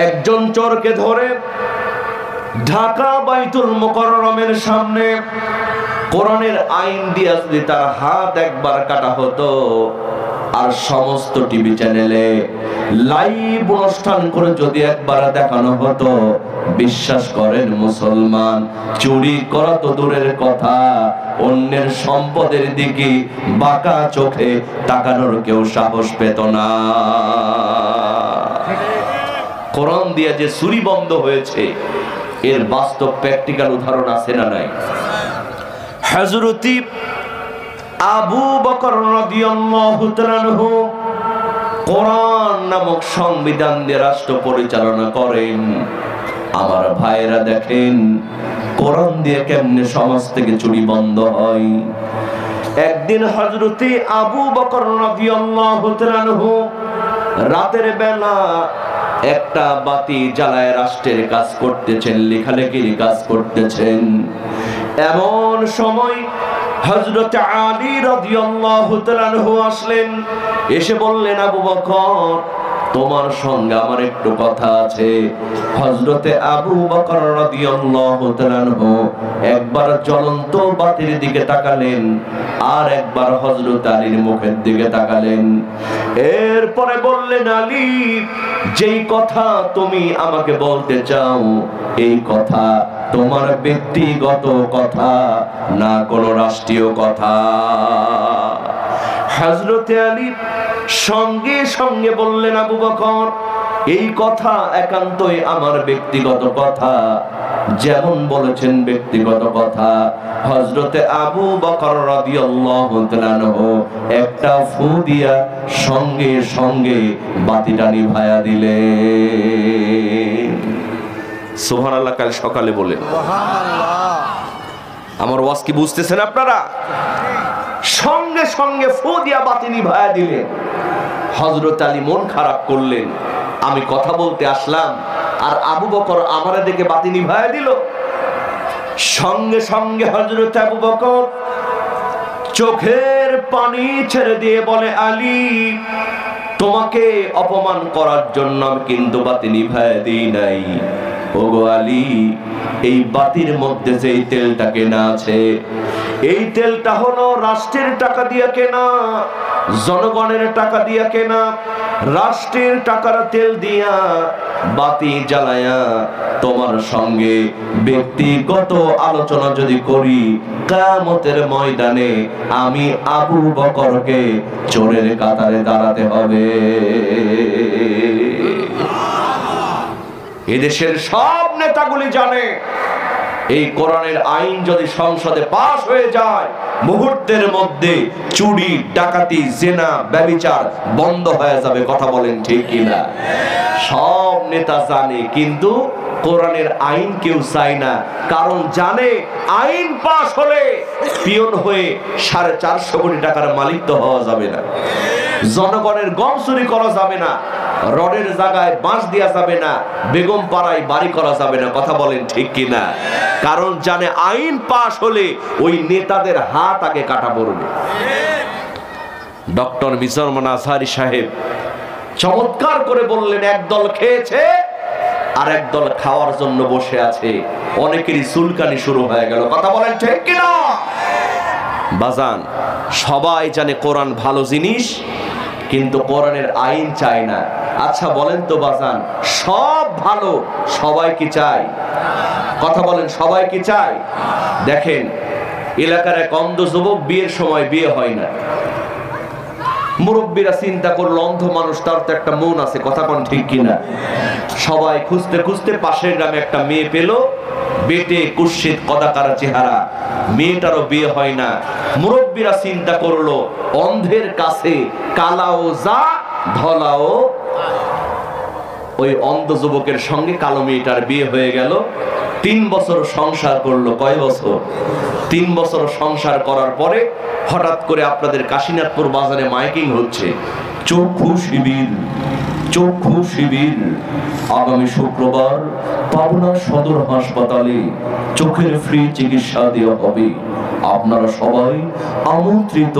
একজন চোরকে ধরে ঢাকা বাইতুল মুকাররমের সামনে কোরআনের আইন দিয়ে যদি তার হাত একবার কাটা হতো, আর সমস্ত টিভি চ্যানেলে লাইভ অনুষ্ঠান করে যদি একবার দেখানো হতো, বিশ্বাস করেন মুসলমান, চুরি করা তো দূরের কথা, অন্যের সম্পদের দিকে বাঁকা চোখে তাকানোর কেউ সাহস পেত না। কোরআন দিয়ে যে চুরি বন্ধ হয়েছে এর বাস্তব প্র্যাকটিক্যাল উদাহরণ আছে না নাই? হযরত আবু বকর রাদিয়াল্লাহু তাআলা আনহু কোরআন নামক সংবিধান দিয়ে রাষ্ট্র পরিচালনা করেন। আমার ভাইরা দেখেন কোরআন দিয়ে কেমনে সমাজ থেকে চুরি বন্ধ হয়। একদিন হযরত আবু বকর রাদিয়াল্লাহু তাআলা আনহু রাতের বেলা একটা বাতি জ্বালায় রাষ্ট্রের কাজ করতেছেন, লেখালেখির কাজ করতেছেন। এমন সময় হযরত আলী রাদিয়াল্লাহু তাআলা আনহু আসলেন, এসে বললেন, আবু বকর তোমার সঙ্গে আমার একটু কথা আছে। হযরতে আবু বকর রাদিয়াল্লাহু তাআলা আনহু একবার জ্বলন্ত বাতির দিকে তাকালেন, আর একবার হযরত আলীর মুখের দিকে তাকালেন। এরপরে বললেন, আলী, যেই কথা তুমি আমাকে বলতে চাও এই কথা তোমার ব্যক্তিগত কথা না কোনো রাষ্ট্রীয় কথা। হযরত আলী সঙ্গে সঙ্গে বললেন, আবু বকর, এই কথা একান্তই আমার ব্যক্তিগত কথা। যেমন বলেছেন ব্যক্তিগত কথা। হযরতে আবু বকর রাদিয়াল্লাহু তাআলা আনহু একটা ফু দিয়া সঙ্গে সঙ্গে বাতিটা নিভায়া দিলেন। সুবহানাল্লাহ। কাল সকালে বলেন সুবহানাল্লাহ। আমার ওয়াজ কি বুঝতেছেন আপনারা? সঙ্গে সঙ্গে ফু দিয়া বাতি নিভায়া দিলেন। হযরত আলী মন খারাপ করলেন, আমি কথা বলতে আসলাম আর আবু বকর আমারে দেখে বাতি নিভায়া দিল। সঙ্গে সঙ্গে হযরত আবু বকর চোখের পানি ছেড়ে দিয়ে বলে, আলী, তোমাকে অপমান করার জন্য আমি কিন্তু বাতি নিভায়া দিই নাই। ওগো আলী, এই বাতির মধ্যে যে তেলটা কেনা আছে, এই তেলটা হলো রাষ্ট্রের টাকা দিয়ে কেনা, জনগণের টাকা দিয়ে কেনা। রাষ্ট্রের টাকার তেল দিয়া বাতি জ্বালায়া তোমার সঙ্গে ব্যক্তিগত আলোচনা যদি করি, কিয়ামতের ময়দানে আমি আবু বকরকে চোরের কাতারে দাঁড়াতে হবে। এদেশের সব নেতাগুলি জানে এই কোরআনের আইন যদি সংসদে পাশ হয়ে যায়, মুহূর্তের মধ্যে চুরি, ডাকাতি, জিনা, ব্যভিচার বন্ধ হয়ে যাবে। কথা বলেন ঠিক কিনা? সব নেতা জানে, কিন্তু কোরআনের আইন কেউ চায় না। কারণ জানে আইন পাশ হলে পিয়ন হয়ে 450 কোটি টাকার মালিক তো হওয়া যাবে না, জনগণের গম চুরি করা যাবে না, রডের জায়গায় বাঁশ দেওয়া যাবে না, বেগম পাড়ায় বাড়ি করা যাবে না। কথা বলেন ঠিক কিনা? কারণ জানে আইন পাশ হলে ওই নেতাদের হাত আগে কাটা পড়বে। ডক্টর মিজানুর রহমান আজহারী সাহেব চমৎকার করে বললেন, একদল খেয়েছে আর একদল খাওয়ার জন্য বসে আছে, অনেকেরই চুলকানি শুরু হয়ে গেল। কথা বলেন ঠিক কিনা? বাজান, সবাই জানে কোরআন ভালো জিনিস, কিন্তু কোরআনের আইন চায় না। আচ্ছা বলেন তো বাজান, সব ভালো, সবাই কি চায়? কথা বলেন, সবাই কি চায়? দেখেন, এলাকার এক অন্ধ যুবক বিয়ের সময় বিয়ে হয় না। মুরব্বীরা চিন্তা করলো, অন্ধ মানুষ, তার তো একটা মন আছে। কথা কোন ঠিক কিনা? সবাই খুঁজতে খুঁজতে পাশের গ্রামে একটা মেয়ে পেল, বেটে কুৎসিত কদাকার চেহারা, মেয়েটারও বিয়ে হয় না। মুরব্বীরা চিন্তা করলো, অন্ধের কাছে কালাও যা ধলাও। ওই অন্ধ যুবকের সঙ্গে কালো মেয়েটার বিয়ে হয়ে গেল। 3 বছর সংসার করলো। কয় বছর? 3 বছর সংসার করার পরে হঠাৎ করে আপনাদের কাশীনাথপুর বাজারে মাইকিং হচ্ছে, চক্ষু শিবির, চক্ষু শিবির। আগামী শুক্রবার পাবনা সদর হাসপাতালে চোখের ফ্রি চিকিৎসা দেওয়া হবে, আপনারা সবাই আমন্ত্রিত।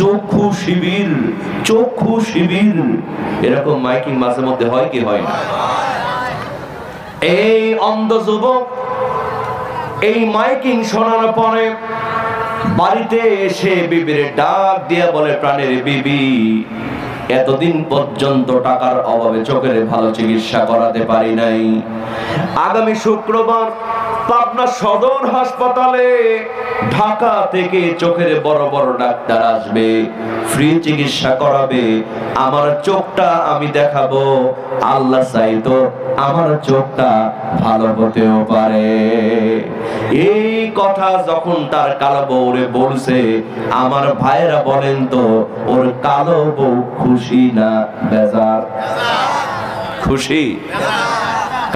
চক্ষু শিবির, চক্ষু শিবির। এরকম মাইকিং মাঝে মধ্যে হয় কি হয় না? এই অন্ধ যুবক এই মাইকিং শোনার পরে বাড়িতে এসে বিবির ডাক দিয়ে বলে, প্রাণের বিবি, এতদিন পর্যন্ত টাকার অভাবে চোখের ভালো চিকিৎসা করাতে পারি নাই। আগামী শুক্রবার পাবনা সদর হাসপাতালে ঢাকা থেকে চোখের বড় বড় ডাক্তার আসবে, ফ্রি চিকিৎসা করাবে। আমার চোখটা আমি দেখাবো, আল্লাহ চাইতো আমার চোখটা ভালো হতেও পারে। এই কথা যখন তার কালো বউরে বলছে, আমার ভাইরা বলেন তো, ওর কালো বউ খুশি না বেজার? খুশি।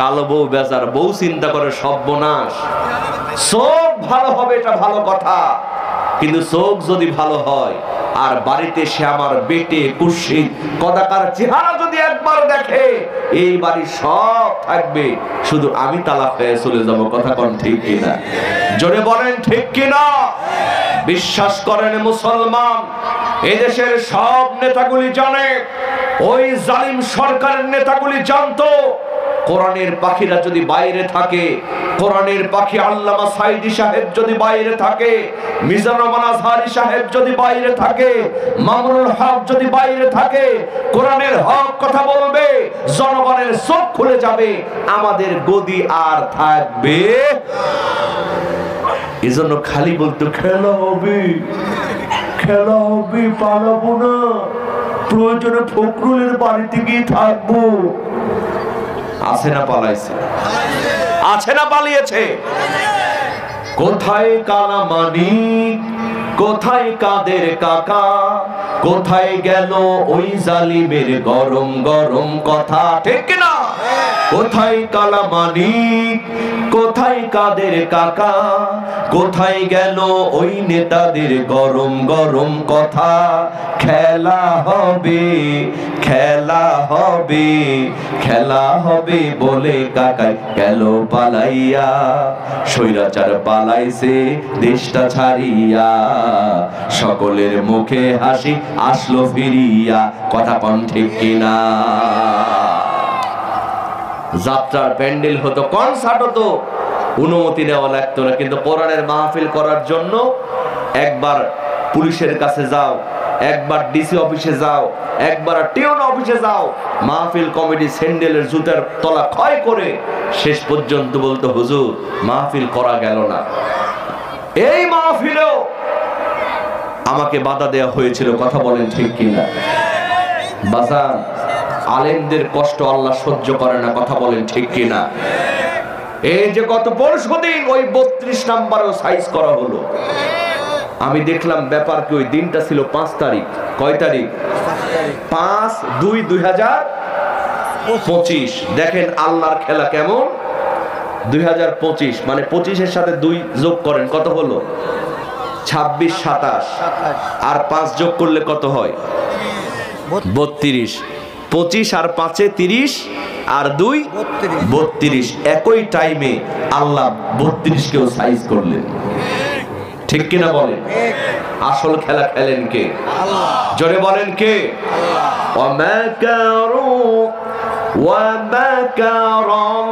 কালো বউ বেজার। বউ চিন্তা করে সর্বনাশ, চোখ ভালো হবে এটা ভালো কথা, কিন্তু চোখ যদি ভালো হয় আর বাড়িতে সে আমার বেটে কুৎসিত কদাকার চেহারা যদি একবার দেখে, এই বাড়ি সব থাকবে, শুধু আমি তালাক হয়ে চলে যাব। কথা কোন ঠিক কিনা? জোরে বলেন ঠিক কিনা? বিশ্বাস করেন মুসলমান, এই দেশের সব নেতাগুলি জানে, ওই জালিম সরকারের নেতাগুলি জানতো কোরআনের পাখিরা যদি বাইরে থাকে, কোরআনের পাখি আল্লামা সাইদি সাহেব যদি বাইরে থাকে, মিজানুর রহমান আজহারী সাহেব যদি বাইরে থাকে, মামুনুল হক যদি বাইরে থাকে, কোরআনের হক কথা বলবে, জনগণের চোখ খুলে যাবে, আমাদের গদি আর থাকবে। এজন্য খালি বলতো খেলা হবে, খেলা হবে, পালাবো না, প্রয়োজনে ফখরুলের বাড়িতে গিয়ে থাকবো। আছে না পালাইছে? আছে না পালিয়েছে? কোথায় কালা মানিক, কোথায় কাদের কাকা, কোথায় গেল ওই জালিমের গরম গরম কথা, ঠিক না? কোথায় কালা মানিক, কোথায় কাদের কাকা, কোথায় গেল ওই নেতাদের গরম গরম কথা। খেলা হবে, খেলা হবে, খেলা হবে বলে কাকাই গেল পালাইয়া, স্বৈরাচার পালাইছে দেশটা ছাড়িয়া, সকলের মুখে হাসি আসলো ফিরিয়া, কথা কোন ঠিক কিনা? যাত্রার প্যান্ডেল হতো, কনসার্ট হতো, অনুমতি নেওয়া লাগতো না, কিন্তু কোরআনের মাহফিল করার জন্য একবার পুলিশের কাছে যাও, একবার ডিসি অফিসে যাও, একবার টিউন অফিসে যাও, মাহফিল কমিটি স্যান্ডেলের জুতার তলা ক্ষয় করে শেষ পর্যন্ত বলতো হুজুর মাহফিল করা গেল না। এই মাহফিলেও আমাকে বাধা দেওয়া হয়েছিল, কথা বলেন ঠিক কিনা? বাজান, আলেমদের কষ্ট আল্লাহ সহ্য করে না, কথা বলেন ঠিক কিনা? এই যে গত পরশুদিন ওই 32 নাম্বারও সাইজ করা হলো, আমি দেখলাম ব্যাপার কি, ওই দিনটা ছিল 5 তারিখ। কয় তারিখ? 5/2/2025। দেখেন আল্লাহর খেলা কেমন। 2025 মানে 25-এর সাথে 2 যোগ করেন, কত হলো? 26, 27, আর 5 যোগ করলে কত হয়? 32। 25 আর 5-এ 30 আর 2 32। একই টাইমে আল্লাহ 32 কেও সাইজ করলেন, ঠিক কিনা বলেন? আসল খেলা খেলেন কে? জোরে বলেন কে? ওয়া মাকারু ওয়া মাকারাল্লাহ,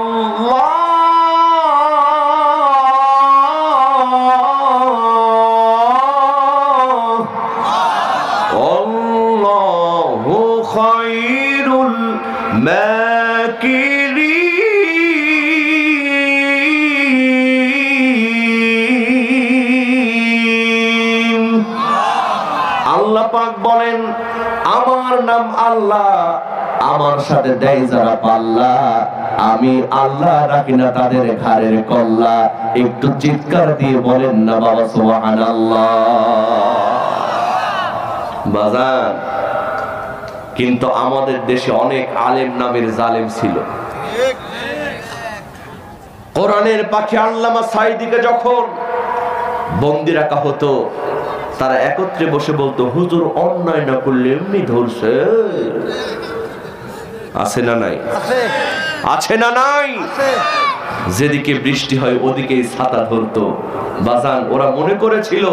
আল্লাহু খায়রুল মাকিরিন। আল্লাহ পাক বলেন আমার নাম আল্লাহ, আমার সাথে দেয় যারা পাল্লা, আমি আল্লাহ রাখি না তাদের ঘাড়ের কল্লা। একটু চিৎকার দিয়ে বলেন না বাবা সুবহানাল্লাহ। বাজান, কিন্তু আমাদের দেশে অনেক আলেম নামের জালেম ছিল। কোরআনের পাখি আল্লামা সাইদিকে যখন বন্দি রাখা হতো, তারা একত্রে বসে বলতো হুজুর অন্যায় না করলে এমনি ধরছে। আছে না নাই? আছে না নাই? যেদিকে বৃষ্টি হয় ওদিকেই ছাতা ধরতো। বাজান, ওরা মনে করেছিল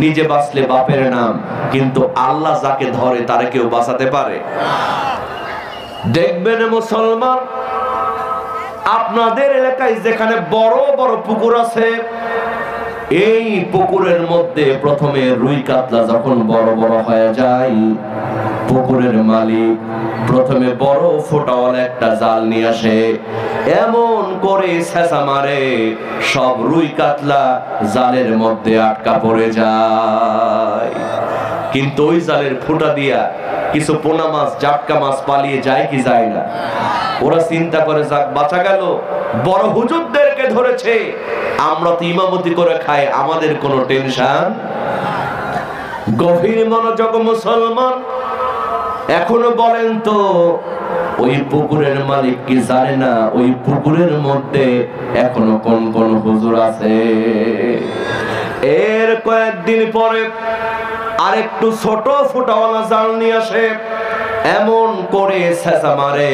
নিজে বাঁচলে বাপের নাম, কিন্তু আল্লাহ যাকে ধরে তারে কেউ বাঁচাতে পারে? দেখবেন মুসলমান, আপনাদের এলাকায় যেখানে বড় বড় পুকুর আছে, এই পুকুরের মধ্যে প্রথমে রুই কাতলা যখন বড় বড় হয়ে যায়, পুকুরের মালিক প্রথমে বড় ফোটাওয়ালা একটা জাল নিয়ে আসে, এমন করে ছেঁচা মারে সব রুই কাতলা জালের মধ্যে আটকা পড়ে যায়। কিন্তু ওই জালের ফুটা দিয়া কিছু পোনা মাছ, জাটকা মাছ পালিয়ে যায় কি যায় না? ওরা চিন্তা করে যাক বাঁচা গেল, বড় হুজুরদেরকে ধরেছে, আমরা তো ইমামতি করে খাই, আমাদের কোনো টেনশন। গভীর মনোযোগ মুসলমান, এখনো বলেন তো ওই পুকুরের মালিক কি জানে না ওই পুকুরের মধ্যে এখনো কোন কোন হুজুর আছে? এর কয়েকদিন পরে আরেকটু ছোট ফুটাওয়ালা জাল নিয়ে আসে, এমন করে ছেঁচা মারে,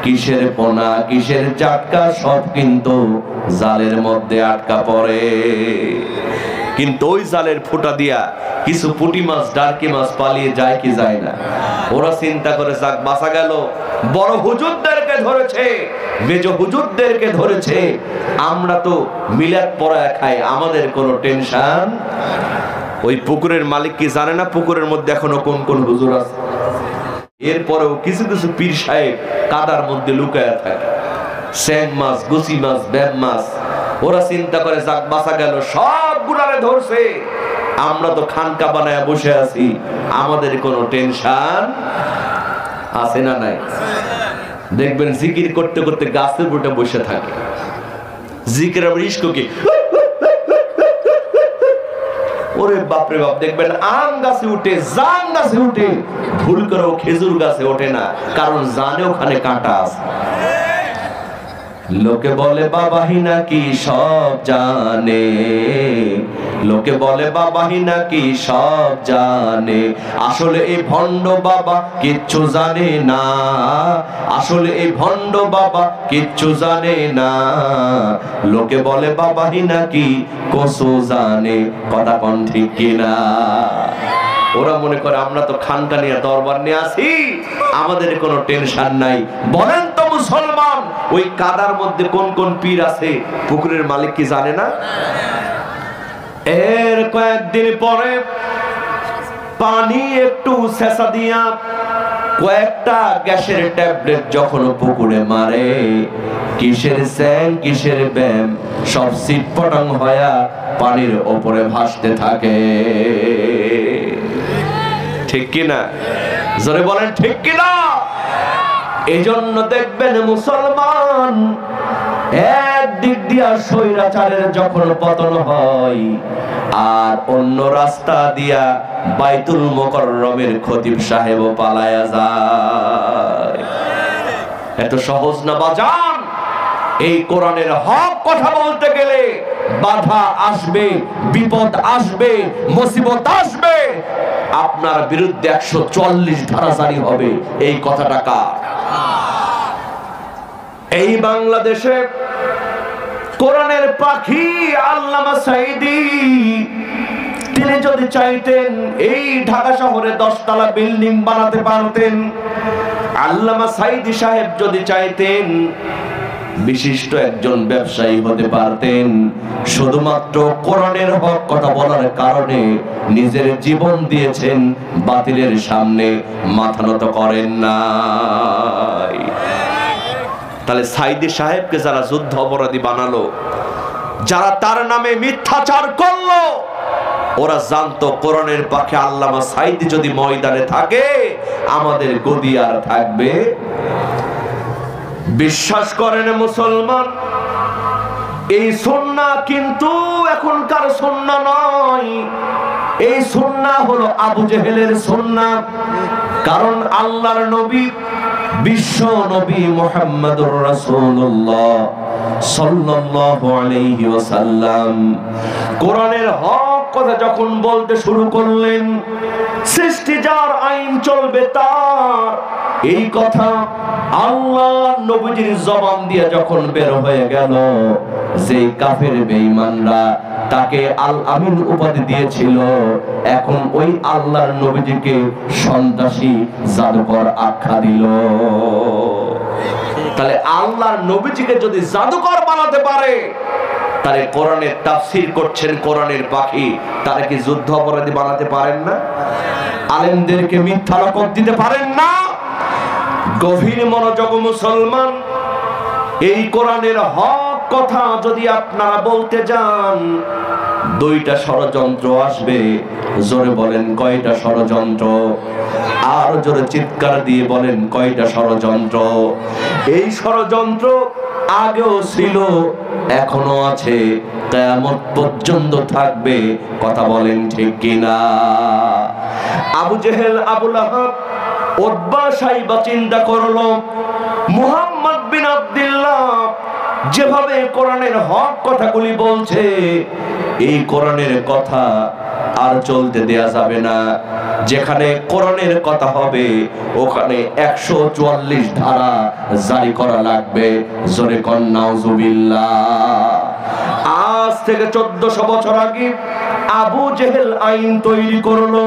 কিসের পোনা কিসের জাটকা সব কিন্তু জালের মধ্যে আটকা পড়ে। কিন্তু ওই জালের ফুটা দিয়া কিছু পুঁটি মাছ ডারকি মাছ পালিয়ে যায় কি যায় না। ওরা চিন্তা করে যাক বাঁচা গেল, বড় হুজুরদেরকে ধরেছে, মেজ হুজুরদেরকে ধরেছে, আমরা তো মিলাদ পড়ায় খাই, আমাদের কোনো টেনশন। ওই পুকুরের মালিক কি জানে না পুকুরের মধ্যে এখনো কোন কোন হুজুর আছে? এরপরেও কিছু কিছু পীর সাহেব কাদার মধ্যে লুকায়া থাকে, স্যাং মাছ, গুচি মাছ, ব্যাম মাছ। ওরা চিন্তা করে যাক বাঁচা গেল, সব গুলারে ধরছে, আমরা তো খানকা বানায় বসে আছি, আমাদের কোনো টেনশন আছে না নাই? দেখবেন জিকির করতে করতে গাছের উপরে বসে থাকে, জিকির আবার ইস্ককে, ওরে বাপরে বাপ, দেখবেন আম গাছে উঠে, জাম গাছে উঠে, ভুল করেও খেজুর গাছে ওঠে না, কারণ জানে ওখানে কাঁটা আছে। লোকে বলে বাবাহি নাকি সব জানে, লোকে বলে বাবাহি নাকি সব জানে, আসলে এই ভণ্ড বাবা কিচ্ছু জানে না, আসলে এই ভণ্ড বাবা কিচ্ছু জানে না, লোকে বলে বাবাহি নাকি কসু জানে, কথা কোন ঠিক কিনা? ওরা মনে করে আমরা তো খানকা নিয়ে দরবার নিয়ে আসি, আমাদের কোনো টেনশন নাই। বলেন তো মুসলমান, ওই কাদার মধ্যে কোন কোন পীর আছে পুকুরের মালিক কি জানে না? এর কয়েকদিন পরে পানি একটু সেসা দিয়া কয়েকটা গ্যাসের ট্যাবলেট যখন পুকুরে মারে, কিসের স্যাং কিসের ব্যাম সব সিটপটাং হয়া পানির ওপরে ভাসতে থাকে। ঠিক কিনা? জোরে বলেন ঠিক কিনা? এই জন্য দেখবেন মুসলমান, একদিক দিয়া স্বৈরাচারের যখন পতন হয়, আর অন্য রাস্তা দিয়া বাইতুল মুকাররমের খতিব সাহেবও পালায়া যায়। এত সহজ না বাজান। এই কোরআনের হক কথা বলতে গেলে বাধা আসবে, বিপদ আসবে, মুসিবত আসবে, আপনার বিরুদ্ধে 144 ধারা জারি হবে। এই কথাটা কার? এই বাংলাদেশে কোরআনের পাখি আল্লামা সাঈদী, তিনি যদি চাইতেন এই ঢাকা শহরে 10 তলা বিল্ডিং বানাতে পারতেন। আল্লামা সাঈদী সাহেব যদি চাইতেন বিশিষ্ট একজন ব্যবসায়ী হতে পারতেন। শুধুমাত্র কোরআনের হক কথা বলার কারণে নিজের জীবন দিয়েছেন, বাতিলের সামনে মাথা নত করেন নাই। তাহলে সাঈদী সাহেবকে যারা যুদ্ধ অপরাধী বানালো, যারা তার নামে মিথ্যাচার করলো, ওরা জানতো কোরআনের পাখি আল্লামা সাঈদী যদি ময়দানে থাকে, আমাদের গদি আর থাকবে। বিশ্বাস করেন মুসলমান, এই সুন্নাহ কিন্তু এখনকার সুন্নাহ নয়, এই সুন্নাহ হলো আবু জেহেলের সুন্নাহ। কারণ আল্লাহর নবী, বিশ্ব নবী মুহাম্মদুর রাসূলুল্লাহ সাল্লাল্লাহু আলাইহি ওয়াসাল্লাম কোরআনের হক কথা যখন বলতে শুরু করলেন, সৃষ্টি যার, আইন চলবে তার, এই কথা আল্লাহ নবীজির জবান দিয়ে যখন বের হয়ে গেল, যে কাফের বেঈমানরা তাকে আল আমিন উপাধি দিয়েছিল, এখন ওই আল্লাহর নবীজিকে সন্ত্রাসী, জাদুকর আখ্যা দিল। তাহলে আল্লাহর নবীজিকে যদি জাদুকর বানাতে পারে, তাহলে কোরআনের তাফসীর করছেন কোরআনের পাখি, তারা কি যুদ্ধ অপরাধী বানাতে পারেন না? আলেমদেরকে মিথ্যা লকব দিতে পারেন না? গভীর মনোযোগ মুসলমান, এই কোরআনের হক কথা যদি আপনারা বলতে যান, 2টা ষড়যন্ত্র আসবে। জোরে বলেন কয়টা ষড়যন্ত্র? আর জোরে চিৎকার দিয়ে বলেন কয়টা ষড়যন্ত্র? এই ষড়যন্ত্র আগেও ছিল, এখনো আছে, কিয়ামত পর্যন্ত থাকবে। কথা বলেন ঠিক কিনা? আবু জেহেল, আবু লাহাব, উতবা, সাইবা চিন্তা করলো, মুহাম্মদ বিন আব্দুল্লাহ যেভাবে কোরআনের হক কথাগুলি বলছে, এই কোরআনের কথা আর চলতে দেয়া যাবে না। যেখানে কোরআনের কথা হবে ওখানে 144 ধারা জারি করা লাগবে। জোরে কন নাউজুবিল্লাহ। আজ থেকে 1400 বছর আগে আবু জেহেল আইন তৈরি করলো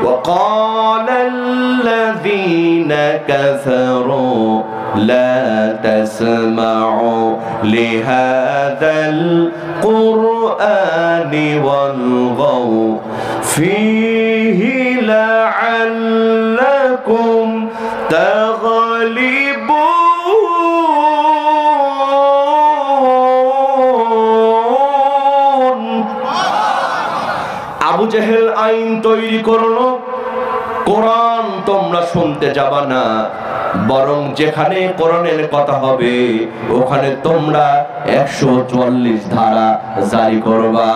وقال الذين كفروا لا تسمعوا لهذا القرآن والغوا فيه لعلكم تغلبون আবু জেহেল আইন তৈরি করলো কোরআন তোমরা শুনতে যাবা না, বরং যেখানে কোরআনের কথা হবে ওখানে তোমরা 144 ধারা জারি করবা।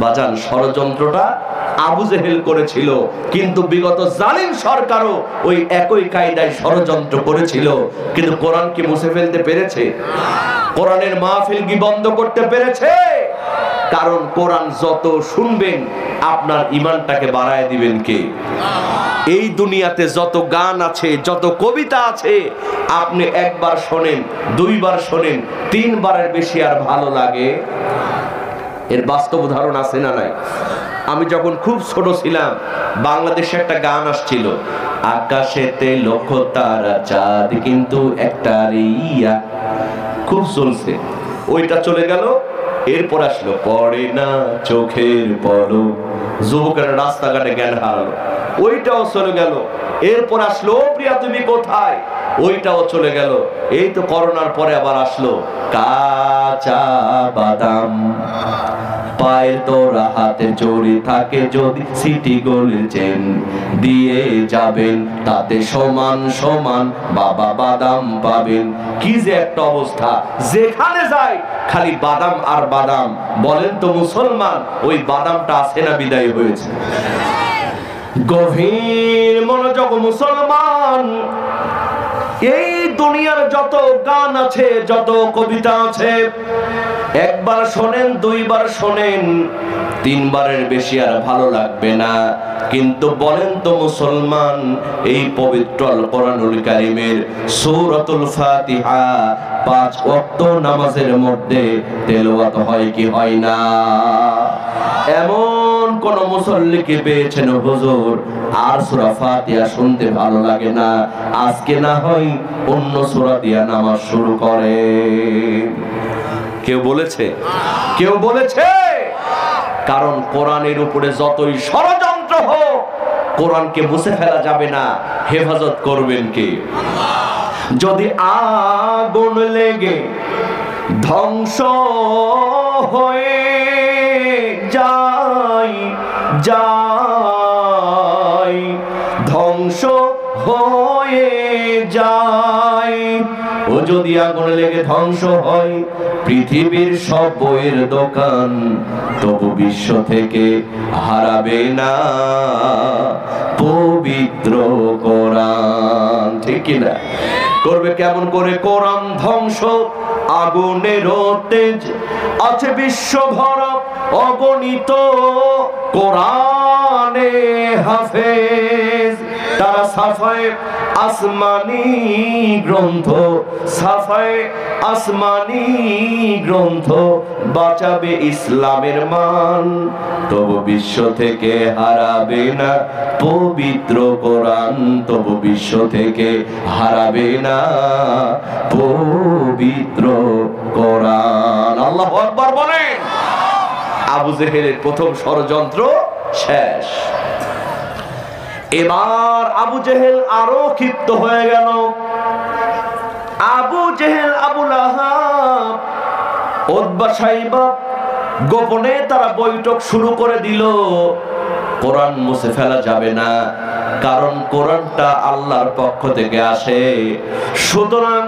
বাজান ষড়যন্ত্রটা আবু জেহেল করেছিল, কিন্তু বিগত জালিম সরকারও ওই একই কায়দায় ষড়যন্ত্র করেছিল, কিন্তু কোরআন কি মুছে ফেলতে পেরেছে? কোরআনের মাহফিল কি বন্ধ করতে পেরেছে? কারণ কোরআন যত শুনবেন আপনার ঈমানটাকে বাড়ায় দিবেন কে? এই দুনিয়াতে যত গান আছে, যত কবিতা আছে, আপনি একবার শোনেন, দুইবার শোনেন, তিনবারের বেশি আর ভালো লাগে? এর বাস্তব উদাহরণ আছে না নাই? আমি যখন খুব ছোট ছিলাম বাংলাদেশে একটা গান আসছিল, আকাশেতে লক্ষ তারা চাঁদ কিন্তু একটা রিয়া, খুব চলছে। ওইটা চলে গেল, এরপর আসলো পড়ে না চোখের পলক, যুবকেরা রাস্তাঘাটে জ্ঞান হারালো, ওইটাও চলে গেল। এরপর আসলো প্রিয়া তুমি কোথায়, ওইটাও চলে গেল। এই তো করোনার পরে আবার আসলো কাঁচা বাদাম, পায়ের তোরা হাতে চড়ি থাকে যদি সিটি গোল্ড চেন দিয়ে যাবেন, তাতে সমান সমান বাবা বাদাম পাবেন। কি যে একটা অবস্থা, যেখানে যায় খালি বাদাম আর বাদাম। বলেন তো মুসলমান ওই বাদামটা আছে না বিদায় হয়েছে? গভীর মনোযোগ মুসলমান, এই দুনিয়ার যত গান আছে, যত কবিতা আছে, একবার শোনেন, দুইবার শোনেন, তিনবারের বেশি আর ভালো লাগবে না। কিন্তু বলেন তো মুসলমান, এই পবিত্র আল কোরআনুল কারীমের সূরাতুল ফাতিহা 5 ওয়াক্ত নামাজের মধ্যে তেলাওয়াত হয় কি হয় না? এমন কোন মুসল্লিকে পেয়েছেন হুজুর আর সূরা ফাতিহা শুনতে ভালো লাগে না, আজকে না হয় অন্য সূরা দিয়া নামাজ শুরু করে? কেউ বলেছে? কেউ বলেছে? কারণ কোরআনের উপরে যতই ষড়যন্ত্র হোক কোরআনকে মুছে ফেলা যাবে না। হেফাজত করবেন কে? যদি আগুন লেগে ধ্বংস হয়ে যায় যায়, ধ্বংস হয়ে যায়, ও যদি আগুন লেগে ধ্বংস হয় পৃথিবীর সব বইয়ের দোকান, তবু বিশ্ব থেকে হারাবে না পবিত্র কোরআন। ঠিক কিনা? করবে কেমন করে কোরআন ধ্বংস? আগুনের তেজ আছে বিশ্ব ভরা অগণিত কোরআনে হাফেজ, তারা সাফায়ে আসমানি গ্রন্থ, সাফায়ে আসমানি গ্রন্থ বাঁচাবে ইসলামের মান, তবু বিশ্ব থেকে হারাবে না পবিত্র কোরআন, তবু বিশ্ব থেকে হারাবে না পবিত্র কোরআন। আল্লাহু আকবার বলেন। আবু জেহেলের প্রথম ষড়যন্ত্র শেষ। এবার আবু জেহেল আরো ক্ষিপ্ত হয়ে গেল। আবু জেহেল, আবু লাহাব, উতবা, শাইবা গোপনে তারা বৈঠক শুরু করে দিল। কোরআন মুছে ফেলা যাবে না, কারণ কোরআনটা আল্লাহর পক্ষ থেকে আসে। সুতরাং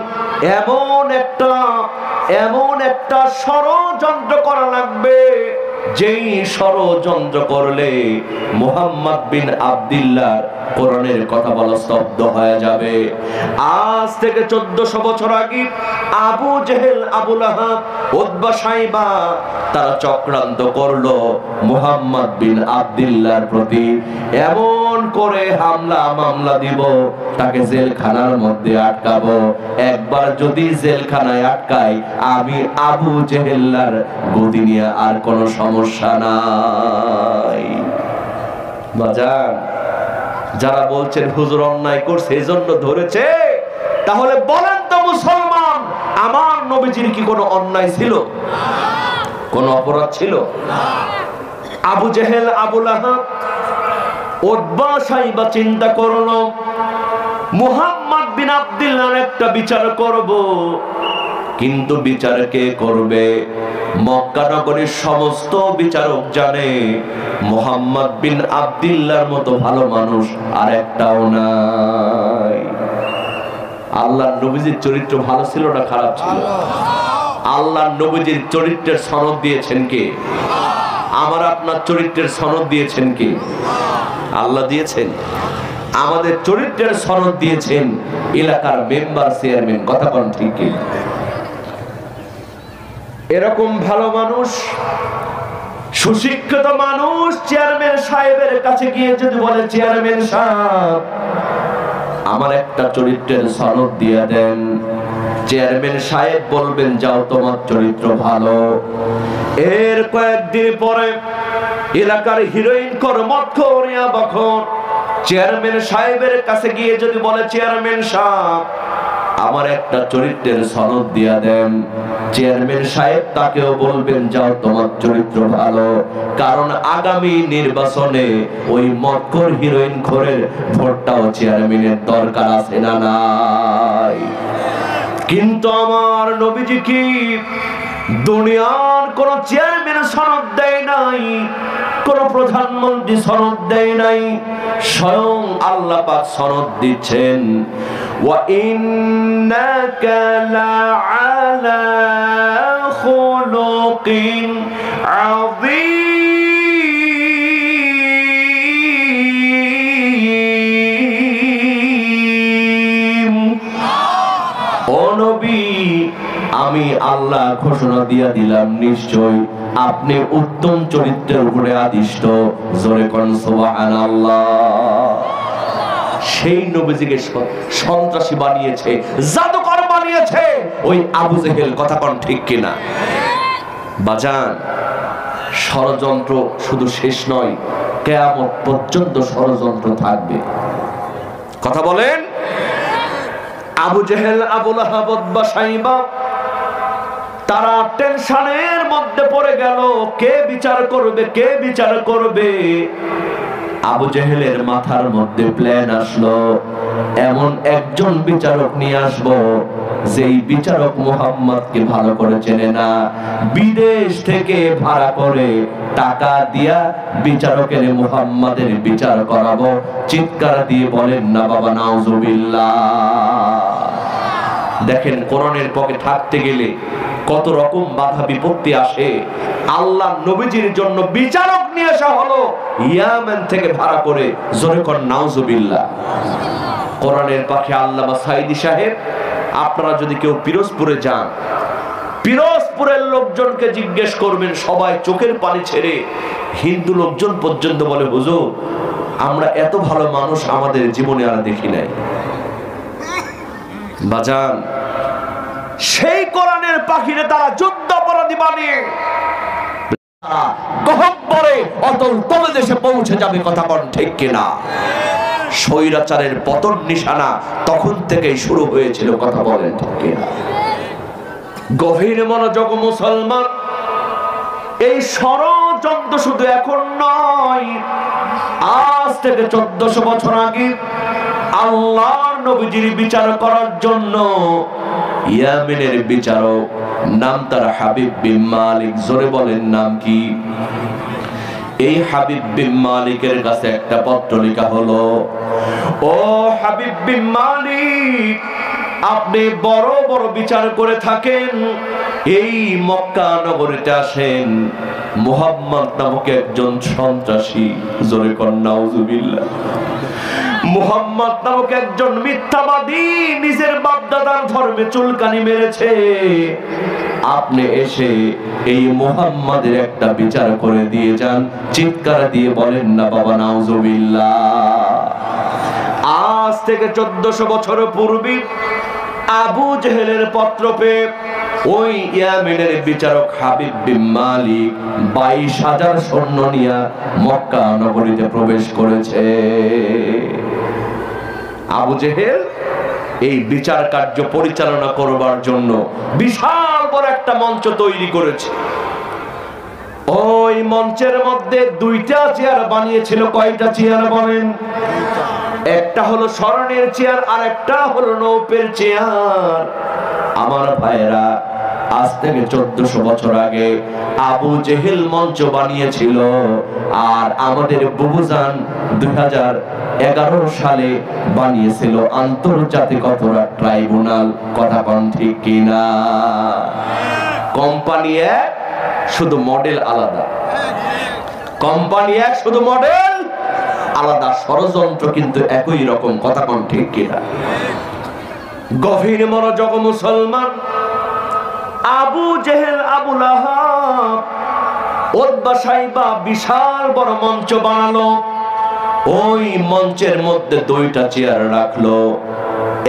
এমন একটা ষড়যন্ত্র করা লাগবে, যেই ষড়যন্ত্র করলে মুহাম্মদ বিন আব্দুল্লাহ কোরআনের কথা বলা স্তব্ধ হয়ে যাবে। আজ থেকে 1400 বছর আগে আবু জেহেল, আবু লাহাব, উতবা, শাইবা তারা চক্রান্ত করলো মুহাম্মদ বিন আব্দুল্লাহর প্রতি। এমন এমন করে হামলা মামলা দিব, তাকে জেলখানার মধ্যে আটকাবো। একবার যদি জেলখানায় আটকাই, আমি আবু জেহেলার গদি নিয়ে আর কোনো সমস্যা নাই। বাজার, যারা বলছেন হুজুর অন্যায় করছে এজন্য ধরেছে, তাহলে বলেন তো মুসলমান, আমার নবীজির কি কোনো অন্যায় ছিল? কোন অপরাধ ছিল? আবু জেহেল, আবু লাহাব, উতবা, সাইবা চিন্তা করলো মুহাম্মদ বিন আব্দুল্লাহর একটা বিচার করব, কিন্তু বিচার কে করবে? মক্কা নগরীর সমস্ত বিচারক জানে মুহাম্মদ বিন আব্দুল্লাহর মতো ভালো মানুষ আর একটাও নাই। আল্লাহর নবীজির চরিত্র ভালো ছিল না খারাপ ছিল? আল্লাহর নবীজির চরিত্রের সনদ দিয়েছেন কে? আমার আপনার চরিত্রের সনদ দিয়েছেন কে? আল্লাহ দিয়েছেন। আমাদের চরিত্রের সনদ দিয়েছেন এলাকার মেম্বার, চেয়ারম্যান। কথা বলেন ঠিক কি? এরকম ভালো মানুষ, সুশিক্ষিত মানুষ চেয়ারম্যান সাহেবের কাছে গিয়ে যদি বলে, চেয়ারম্যান সাহেব আমার একটা চরিত্রের সনদ দিয়ে দেন, চেয়ারম্যান সাহেব বলবেন যাও, তোমার চরিত্র ভালো। এর কয়েকদিন পরে এলাকার হিরোইন খোর, মদখোর, ইয়াবাখোর চেয়ারম্যান সাহেবের কাছে গিয়ে যদি বলে, চেয়ারম্যান সাহেব আমার একটা চরিত্রের সনদ দিয়া দেন, চেয়ারম্যান সাহেব তাকেও বলবেন যাও, তোমার চরিত্র ভালো। কারণ আগামী নির্বাচনে ওই মদখোর হিরোইন খোরের ভোটটাও চেয়ারম্যানের দরকার আছে না নাই? কিন্তু আমার নবীজি কি দুনিয়ার কোন চেয়ারম্যান সনদ দেয় নাই, কোন প্রধানমন্ত্রী সনদ দেয় নাই, স্বয়ং আল্লাহ পাক সনদ দিচ্ছেন, ওয়া ইন্নাকা লাআলা খুলুকিন আযীম। ও নবী, আমি আল্লাহ ঘোষণা দিয়া দিলাম, নিশ্চয় আপনি উত্তম চরিত্রের উপরে আদিষ্ট। জোরে কোন সুবহানাল্লাহ। সেই নবীজিকে সন্ত্রাসী বানিয়েছে, জাদুকর বানিয়েছে ওই আবু জেহেল। কথা কোন ঠিক কিনা? বাজান, ষড়যন্ত্র শুধু শেষ নয়, কিয়ামত পর্যন্ত ষড়যন্ত্র থাকবে। কথা বলেন। আবু জেহেল, আবু লাহাব, উতবা, সাইবা তারা টেনশনের মধ্যে পড়ে গেল, কে বিচার করবে, কে বিচার করবে। আবু জেহেলের মাথার মধ্যে প্ল্যান আসলো, এমন একজন বিচারক নিয়ে আসবো যেই বিচারক মুহাম্মদকে ভালো করে চেনে না, বিদেশ থেকে ভাড়া করে টাকা দিয়া বিচারকের মুহাম্মাদের বিচার করাবো। চিৎকার দিয়ে বলেন না বাবা নাউজুবিল্লাহ। দেখেন, কোরআনের পক্ষে থাকতে গেলে কত রকম বাধা বিপত্তি আসে। আল্লাহ নবীজির জন্য বিচারক নিয়ে আসা হলো ইয়ামেন থেকে ভাড়া করে। জোরে কোন নাউজুবিল্লাহ। কোরআনের পক্ষে আল্লামা সাইদি সাহেব, আপনারা যদি কেউ পিরোজপুরে যান, পিরোজপুরের লোকজনকে জিজ্ঞেস করবেন, সবাই চোখের পানি ছেড়ে, হিন্দু লোকজন পর্যন্ত বলে, হুজুর আমরা এত ভালো মানুষ আমাদের জীবনে আর দেখি নাই। বাজান, সেই কোরআনের পাখিরে তারা যুদ্ধ অপরাধী বানিয়ে গহব্বরে অতল তলে দেশে পৌঁছে যাবে। কথা বলেন ঠিক কিনা? স্বৈরাচারের পতন নিশানা তখন থেকেই শুরু হয়েছিল। কথা বলেন ঠিক কিনা? গভীর মনোযোগ মুসলমান, এই ষড়যন্ত্র শুধু এখন নয়, আজ থেকে 1400 বছর আগে আল্লাহর নবীজির বিচার করার জন্য ইয়ামেনের বিচারক, নাম তার হাবিব বিন মালিক। জোরে বলেন নাম কি? এই হাবিব বিন মালিকের কাছে একটা পত্র লেখা হলো, ও হাবিব বিন মালিক, আপনি বড় বড় বিচার করে থাকেন, এই মক্কা নগরীতে আসেন, মুহাম্মদ নামক একজন সন্ত্রাসী, জোরে কোন নাউজুবিল্লাহ, মুহাম্মদ নামক একজন মিথ্যাবাদী নিজের বাপদাদার ধর্মে চুলকানি মেরেছে, আপনি এসে এই মুহাম্মাদের একটা বিচার করে দিয়ে যান। চিৎকার দিয়ে বলেন না বাবা নাউজুবিল্লাহ। আজ থেকে 1400 বছর পূর্বে আবু জেহেলের পত্র পেয়ে ওই ইয়ামেনের বিচারক হাবিব বিন মালিক 22,000 সৈন্য নিয়ে মক্কা নগরীতে প্রবেশ করেছে। আবু জেহেল এই বিচার কার্য পরিচালনা করবার জন্য বিশাল বড় একটা মঞ্চ তৈরি করেছে। ওই মঞ্চের মধ্যে 2টা চেয়ার বানিয়েছিল। কয়টা চেয়ার বলেন? একটা হলো স্বর্ণের চেয়ার আর একটা হলো নৌপের চেয়ার। আমার ভাইরা, আজ থেকে 1400 বছর আগে আবু জেহেল মঞ্চ বানিয়েছিল, আর আমাদের বুবুজান 2011 সালে বানিয়েছিল আন্তর্জাতিক অপরাধ ট্রাইব্যুনাল। কথা কোন ঠিক কিনা? কোম্পানি এক, শুধু মডেল আলাদা। কোম্পানি এক, শুধু মডেল আলাদা, ষড়যন্ত্র কিন্তু একই রকম। কথা কোন ঠিক কিনা? গভীর মনোযোগ মুসলমান। আবু জেহেল, আবু লাহাব, উতবা সাইবা বিশাল বড় মঞ্চ বানালো। ওই মঞ্চের মধ্যে 2টা চেয়ার রাখলো।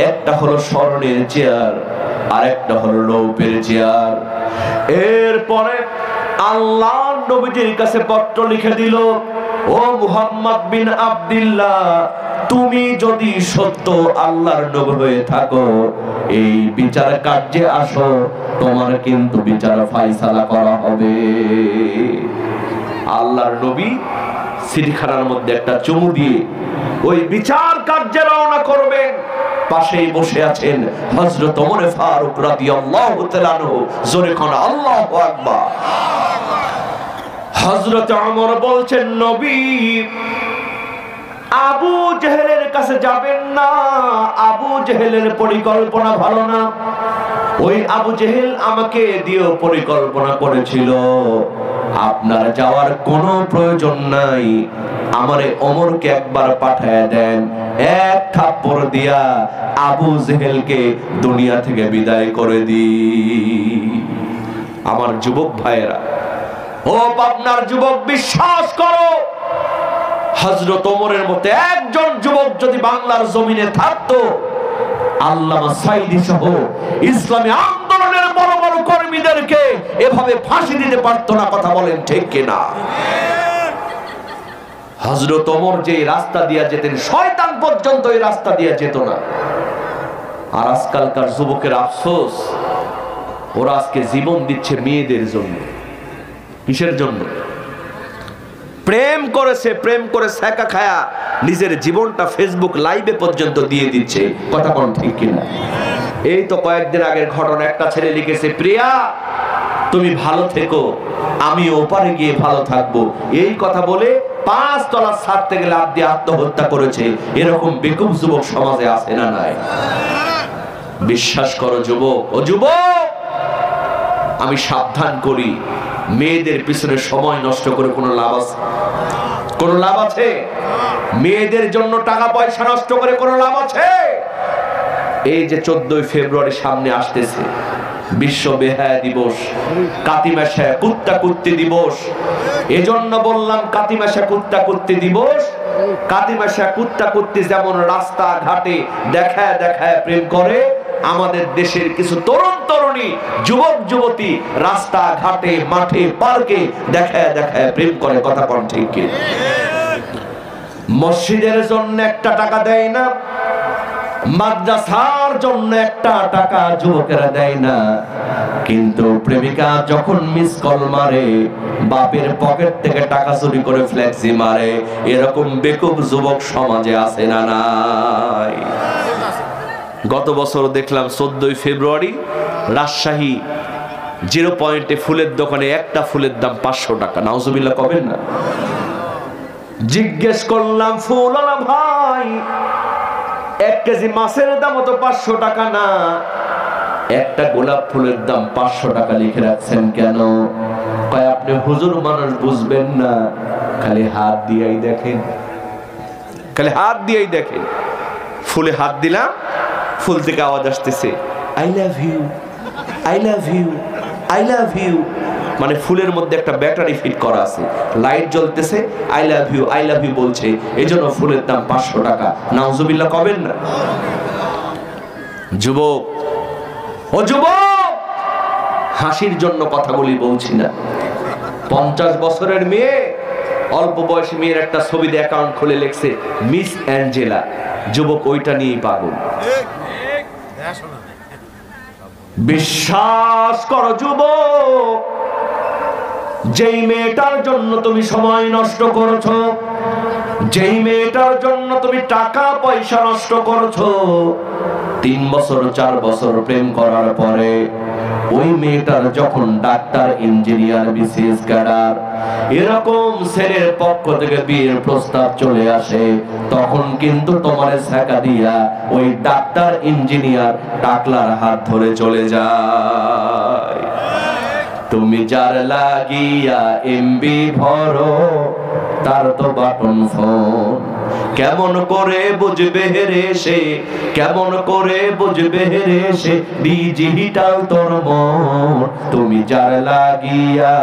একটা হলো স্বর্ণের চেয়ার আর একটা হলো রৌপের চেয়ার। এরপরে আল্লাহ নবীজির কাছে পত্র লিখে দিল, ও মুহাম্মদ বিন আব্দুল্লাহ, তুমি যদি সত্য আল্লাহর নবী হয়ে থাকো, এই বিচার কার্যে আসো, তোমার কিন্তু বিচার ফায়সালা করা হবে। আল্লাহর নবী সিলখানার মধ্যে একটা চুমু দিয়ে ওই বিচার কার্যে রওনা করবেন। পাশেই বসে আছেন হযরত ওমর ফারুক রাদিয়াল্লাহু তাআলা আনহু। জোরে কোন আল্লাহু আকবার। হযরত ওমর বলছেন, নবী, আবু জেহেলের কাছে যাবেন না, আবু জেহেলের পরিকল্পনা ভালো না। ওই আবু জেহেল আমাকে দিয়েও পরিকল্পনা করেছিল, আপনার যাওয়ার কোনো প্রয়োজন নাই। আমারে ওমরকে একবার পাঠায় দেন, এক থাপ্পড় দিয়া আবু জেহেলকে দুনিয়া থেকে বিদায় করে দিই। আমার যুবক ভাইয়েরা, ও পাবনার যুবক, বিশ্বাস করো, হযরত ওমরের মতো একজন যুবক যদি বাংলার জমিনে থাকতো, আল্লামা সাঈদী সহ ইসলামী আন্দোলনের বড় বড় কর্মীদেরকে এভাবে ফাঁসি দিতে পারতো না। কথা বলেন ঠিক কিনা? হযরত ওমর যে রাস্তা দিয়ে যেতেন, শয়তান পর্যন্ত এই রাস্তা দিয়ে যেত না। আর আজকালকার যুবকের আফসোস, ওরা আজকে জীবন দিচ্ছে মেয়েদের জন্য। কিসের জন্য? প্রেম করেছে, প্রেম করে ছ্যাঁকা খায়া নিজের জীবনটা ফেসবুক লাইভে পর্যন্ত দিয়ে দিচ্ছে। কথা কোন ঠিক কিনা? এই তো কয়েকদিন আগের ঘটনা, একটা ছেলে লিখেছে, প্রিয়া তুমি ভালো থেকো, আমি ওপারে গিয়ে ভালো থাকবো। এই কথা বলে 5 তলার ছাদ থেকে লাফ দিয়ে আত্মহত্যা করেছে। এরকম বেকুব যুবক সমাজে আছে না নাই? বিশ্বাস করো যুবক, ও যুবক, আমি সাবধান করি, মেয়েদের পিছনে সময় নষ্ট করে কোনো লাভ আছে? কোনো লাভ আছে? মেয়েদের জন্য টাকা পয়সা নষ্ট করে কোনো লাভ আছে? এই যে 14 ফেব্রুয়ারি সামনে আসতেছে, বিশ্ব বেহায়া দিবস, কাতিমাশা কুত্তা কুত্তি দিবস। এজন্য বললাম কাতিমাশা কুত্তা কুত্তি দিবস। কাতিমাশা কুত্তা কুত্তি যেমন রাস্তা ঘাটে দেখায় দেখায় প্রেম করে, আমাদের দেশের কিছু তরুণ তরুণী, যুবক যুবতী রাস্তা ঘাটে মাঠে পার্কে দেখায় দেখায় প্রেম করে। কথা কোন ঠিক কি? মসজিদের জন্য একটা টাকা দেয় না, মাদ্রাসার জন্য একটা টাকা যুবকেরা দেয় না, কিন্তু প্রেমিকা যখন মিস কল মারে, বাপের পকেট থেকে টাকা চুরি করে ফ্লেক্সি মারে। এরকম বেকুব যুবক সমাজে আছে না নাই? গত বছর দেখলাম 14 ফেব্রুয়ারি রাজশাহী 0 পয়েন্টে ফুলের দোকানে একটা ফুলের দাম 500 টাকা। নাউজুবিল্লাহ কবেন না? জিজ্ঞেস করলাম, ফুলওয়ালা ভাই, 1 কেজি মাছের দাম তো 500 টাকা না, একটা গোলাপ ফুলের দাম 500 টাকা লিখে রাখছেন কেন? কয় আপনি হুজুর মানুষ, বুঝবেন না, খালি হাত দিয়েই দেখেন। খালি হাত দিয়েই দেখেন, ফুলে হাত দিলাম, ফুল থেকে আওয়াজ আসতেছে I love you, I love you, I love you. মানে ফুলের মধ্যে একটা ব্যাটারি ফিট করা আছে, লাইট জ্বলতেছে, I love you, I love you বলছে। এই জন্য ফুলের দাম 500 টাকা। নাউজুবিল্লাহ কবেন না? যুবক, ও যুবক, হাসির জন্য কথাগুলি বলছি না। 50 বছরের মেয়ে, অল্প বয়সী মেয়ের একটা ছবিতে অ্যাকাউন্ট খুলে লিখছে মিস অ্যাঞ্জেলা। যুবক ওইটা নিয়েই পাগল। বিশ্বাস করো যুবক, যেই মেয়েটার জন্য তুমি সময় নষ্ট করেছো, যেই মেয়েটার জন্য তুমি টাকা পয়সা নষ্ট করেছো, 3 বছর 4 বছর প্রেম করার পরে ওই মেয়েটার যখন ডাক্তার, ইঞ্জিনিয়ার, বিসিএস ক্যাডার এরকম ছেলের পক্ষ থেকে বিয়ের প্রস্তাব চলে আসে, তখন কিন্তু তোমার ছাকা দিয়া ওই ডাক্তার, ইঞ্জিনিয়ার টাকলার হাত ধরে চলে যায়। তুমি যার লাগিয়া এমবি ভরো, তার তো বাটন ফোন। কেমন করে বুঝবে রে সে, কেমন করে বুঝবে রে সে ডিজিটাল তোর মন। তুমি যার লাগিয়া,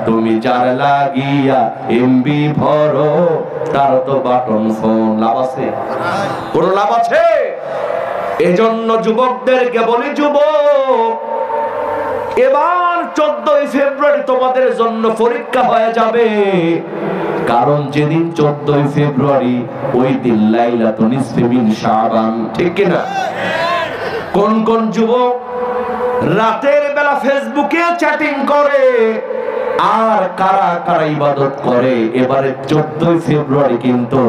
তুমি যার লাগিয়া এমবি ভরো, তার তো বাটন ফোন। লাভ আছে? কোন লাভ আছে? এজন্য যুবকদেরকে বলি, যুবক, এবার 14 ফেব্রুয়ারি তোমাদের জন্য পরীক্ষা হয়ে যাবে। কারণ যেদিন 14 ফেব্রুয়ারি ওই দিন লাইলাতুন নিসফি মিন শাবান, ঠিক কি না? কোন কোন যুবক রাতের বেলা ফেসবুকে চ্যাটিং করে আর কারা কারা ইবাদত করে? এবারে 14 ফেব্রুয়ারি কিন্তু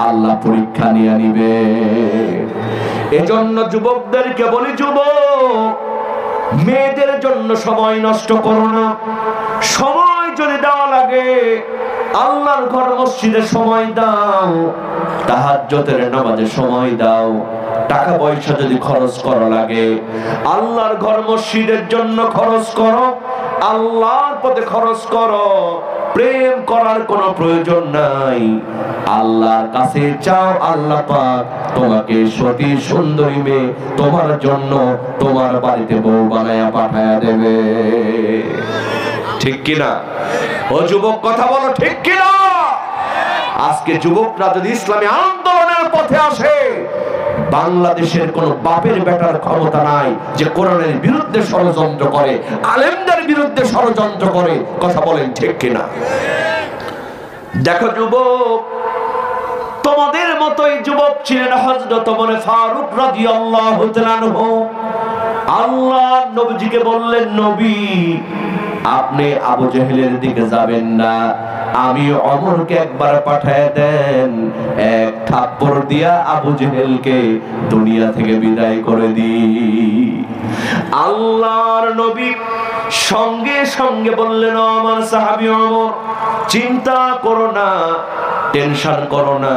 আল্লাহ পরীক্ষা নিয়ে নিবে। এজন্য যুবকদেরকে বলি, যুবক, মেয়েদের জন্য সময় নষ্ট করো না। সময় যদি দেওয়া লাগে আল্লাহর ঘর মসজিদে সময় দাও, তাহাজ্জুদের নামাজে সময় দাও। টাকা পয়সা যদি খরচ করা লাগে আল্লাহর ঘর মসজিদের জন্য খরচ করো, আল্লাহর পথে খরচ করো। প্রেম করার কোনো প্রয়োজন নাই, আল্লাহর কাছে চাও, আল্লাহ পাক তোমাকে সতী সুন্দরী মেয়ে তোমার জন্য তোমার বাড়িতে বউ বানায়া পাঠায়া দেবে। ঠিক কিনা? ও যুবক, কথা বলো, ঠিক কিনা? আজকে যুবকরা যদি ইসলামী আন্দোলনের পথে আসে, বাংলাদেশের কোন বাপের বেটার ক্ষমতা নাই যে কোরআনের বিরুদ্ধে ষড়যন্ত্র করে, আলেমদের বিরুদ্ধে ষড়যন্ত্র করে। কথা বলেন, ঠিক কিনা? দেখো যুবক, তোমাদের মতোই যুবক ছিলেন হযরত ওমর ফারুক রাদিয়াল্লাহু তাআলা আনহু। আল্লাহ নবীজিকে বললেন, নবী, আপনি আবু জেহেলের দিকে যাবেন না, আমি ওমরকে একবার পাঠায় দেন, এক থাপ্পড় দিয়া আবু জেহেলকে দুনিয়া থেকে বিদায় করে দিই। আল্লাহর নবী সঙ্গে সঙ্গে বললেন, আমার সাহাবী ওমর, চিন্তা করো না, টেনশন করো না,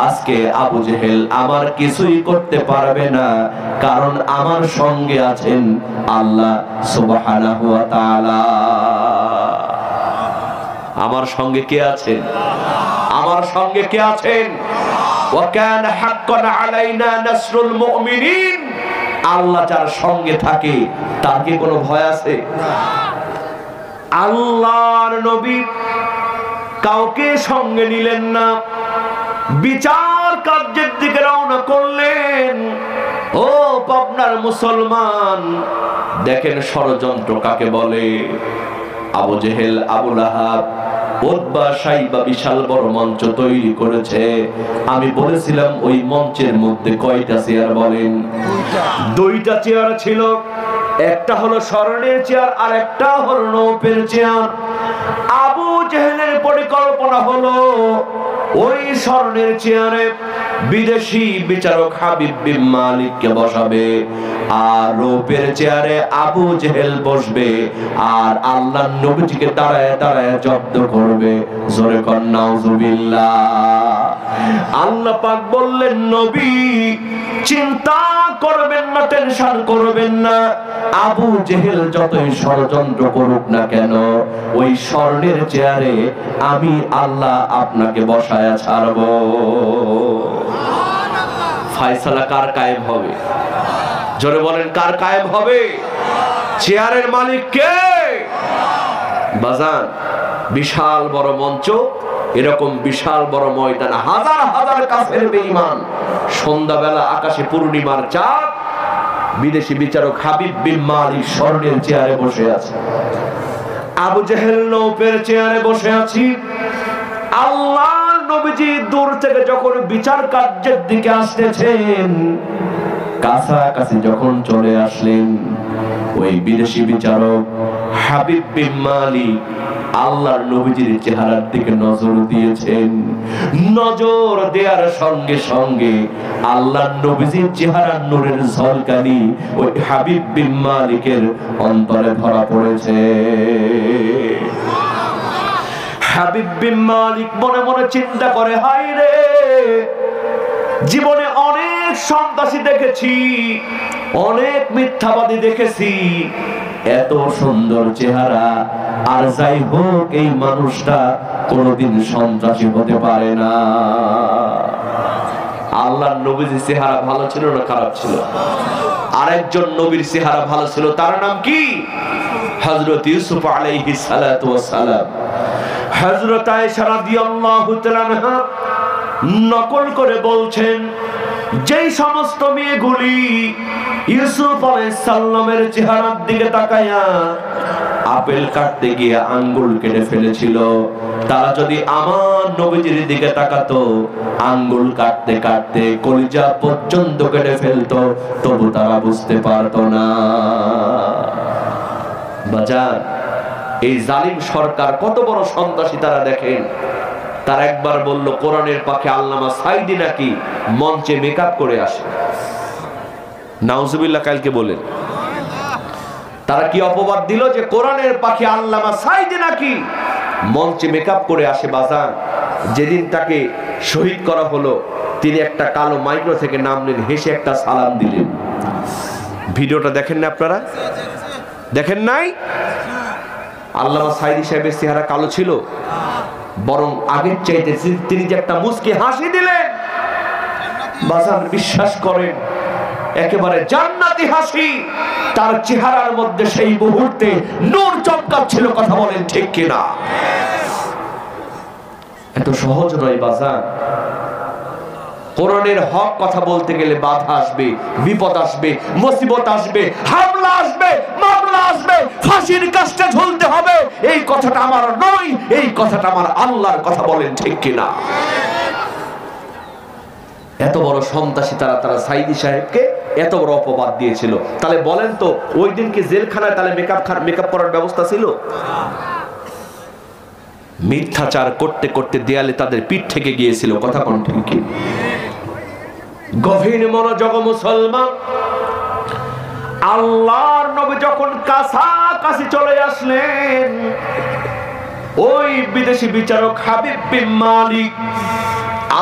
আজকে আবু জেহেল আমার কিছুই করতে পারবে না, কারণ আমার সঙ্গে আছেন আল্লাহ সুবহানাহু ওয়া তাআলা। আমার সঙ্গে কে আছেন? আমার সঙ্গে কে আছেন? ওয়া কানা হাক্কান আলাইনা নাসরুল মুমিনিন। আল্লাহ যার সঙ্গে থাকে তার কি কোনো ভয় আছে? আল্লাহর নবী কাউকে সঙ্গে নিলেন না, বিচার কার্যের দিকে রওনা করলেন। ও পাবনার মুসলমান, দেখেন ষড়যন্ত্র কাকে বলে। আবু জেহেল, আবু লাহাব, উতবা, সাইবা বিশাল বড় মঞ্চ তৈরি করেছে। আমি বলেছিলাম ওই মঞ্চের মধ্যে কয়টা চেয়ার বলেন? 2টা চেয়ার ছিল। একটা হলো স্বর্ণের চেয়ার আর একটা হলো রৌপ্যের চেয়ার। আবু জেহেলের পরিকল্পনা হলো ওই স্বর্ণের চেয়ারে বিদেশি বিচারক হাবিব বিন মালিককে বসাবে, আর রৌপ্যের চেয়ারে আবু জেহেল বসবে, আর আল্লাহর নবীজিকে দাঁড়ায় দাঁড়ায় জব্দ করবে। জোরে কর নাউজুবিল্লাহ। আল্লাহ পাক বললেন, নবী, চিন্তা করবেন না, টেনশন টেনশন করবেন না, আবু জেহেল যতই ষড়যন্ত্র করুক না কেন, ওই স্বর্ণের চেয়ারে আমি আল্লাহ আপনাকে বসায়া ছাড়ব। ফয়সালা কার কায়েম হবে? জোরে বলেন, কার কায়েম হবে? চেয়ারের মালিক কে? বাজান, বিশাল বড় মঞ্চ, এরকম বিশাল বড় ময়দান, হাজার হাজার কাফের বেঈমান, সন্ধ্যাবেলা আকাশে পূর্ণিমার চাঁদ, বিদেশি বিচারক হাবিব বিন মালিক স্বর্ণের চেয়ারে বসে আছে, আবু জেহেল নৌপের চেয়ারে বসে আছি। আল্লাহ নবীজি দূর থেকে যখন বিচার কার্যের দিকে আসতেছেন, কাছাকাছি যখন চলে আসলেন, ওই বিদেশি বিচারক হাবিব বিন মালিক আল্লাহর নবীজির চেহারার দিকে নজর দিয়েছেন। নজর দেওয়ার সঙ্গে সঙ্গে আল্লাহর নবীজির চেহারার নূরের ঝলকানি ওই হাবিব বিন মালিকের অন্তরে ধরা পড়েছে। হাবিব বিন মালিক মনে মনে চিন্তা করে, হায় রে, জীবনে অনেক সন্ত্রাসী দেখেছি, অনেক মিথ্যাবাদী দেখেছি, এত সুন্দর চেহারা, আর যাই হোক এই মানুষটা কোনোদিন সন্ত্রাসী হতে পারে না। আল্লাহর নবীর চেহারা ভালো ছিল না খারাপ ছিল? আরেকজন নবীর চেহারা ভালো ছিল, তার নাম কি? হযরত ইউসুফ আলাইহিস সালাতু ওয়াস সালাম। হযরত আয়েশা রাদিয়াল্লাহু তাআলা আনহা নকল করে বলছেন, যেই সমস্ত মেয়েগুলি ইউসুফ আলাইহিস সালামের চেহারার দিকে তাকায়া আপেল কাটতে গিয়ে আঙ্গুল কেটে ফেলেছিল, তারা যদি আমার নবীজির দিকে তাকাতো, আঙ্গুল কাটতে কাটতে কলিজা পর্যন্ত কেটে ফেলতো, তবু তারা বুঝতে পারতো না। বাজার, এই জালিম সরকার কত বড় সন্ত্রাসী তারা দেখেন। তার একবার বলল, কোরআনের পাখি আল্লামা সাইদি নাকি মঞ্চে মেকআপ করে আসে। নাউজুবিল্লাহ, কালকে বলেন। তারা কি অপবাদ দিল যে কোরআনের পাখি আল্লামা সাইদি নাকি মঞ্চে মেকআপ করে আসে। বাজার, যেদিন তাকে শহীদ করা হলো, তিনি একটা কালো মাইক্রো থেকে নামলেন, হেসে একটা সালাম দিলেন। ভিডিওটা দেখেন না আপনারা? দেখেন নাই? আল্লামা সাইদি সাহেবের চেহারা কালো ছিল, বরং আগের চাইতে তিনি যে একটা মুচকি হাসি দিলেন, বাজার বিশ্বাস করেন, একেবারে জান্নাতি হাসি তার চেহারার মধ্যে সেই মুহূর্তে নূর চমকাচ্ছিল। কথা বলেন ঠিক কিনা? এত সহজ নয় বাজার। কোরআনের হক কথা বলতে গেলে বাধা আসবে, বিপদ আসবে, মুসিবত আসবে, হামলা আসবে, মামলা আসবে, ফাঁসির কাস্টে ঝুলতে হবে। এই কথাটা আমার নয়, এই কথাটা আমার আল্লাহর কথা। বলেন ঠিক কিনা? এত বড় সন্ত্রাসী তারা সাইদি সাহেবকে এত বড় অপবাদ দিয়েছিল। তাহলে বলেন তো, ওই দিন কি জেলখানায় তাহলে মেকআপ করার ব্যবস্থা ছিল? মিথ্যাচার করতে করতে দেয়ালে তাদের পিঠ থেকে গিয়েছিল। কথা কোন ঠিক কি? গভীর মনোযোগ মুসলমান, আল্লাহর নবী যখন কাছাকাছি চলে আসলেন, ওই বিদেশি বিচারক হাবিব বিন মালিক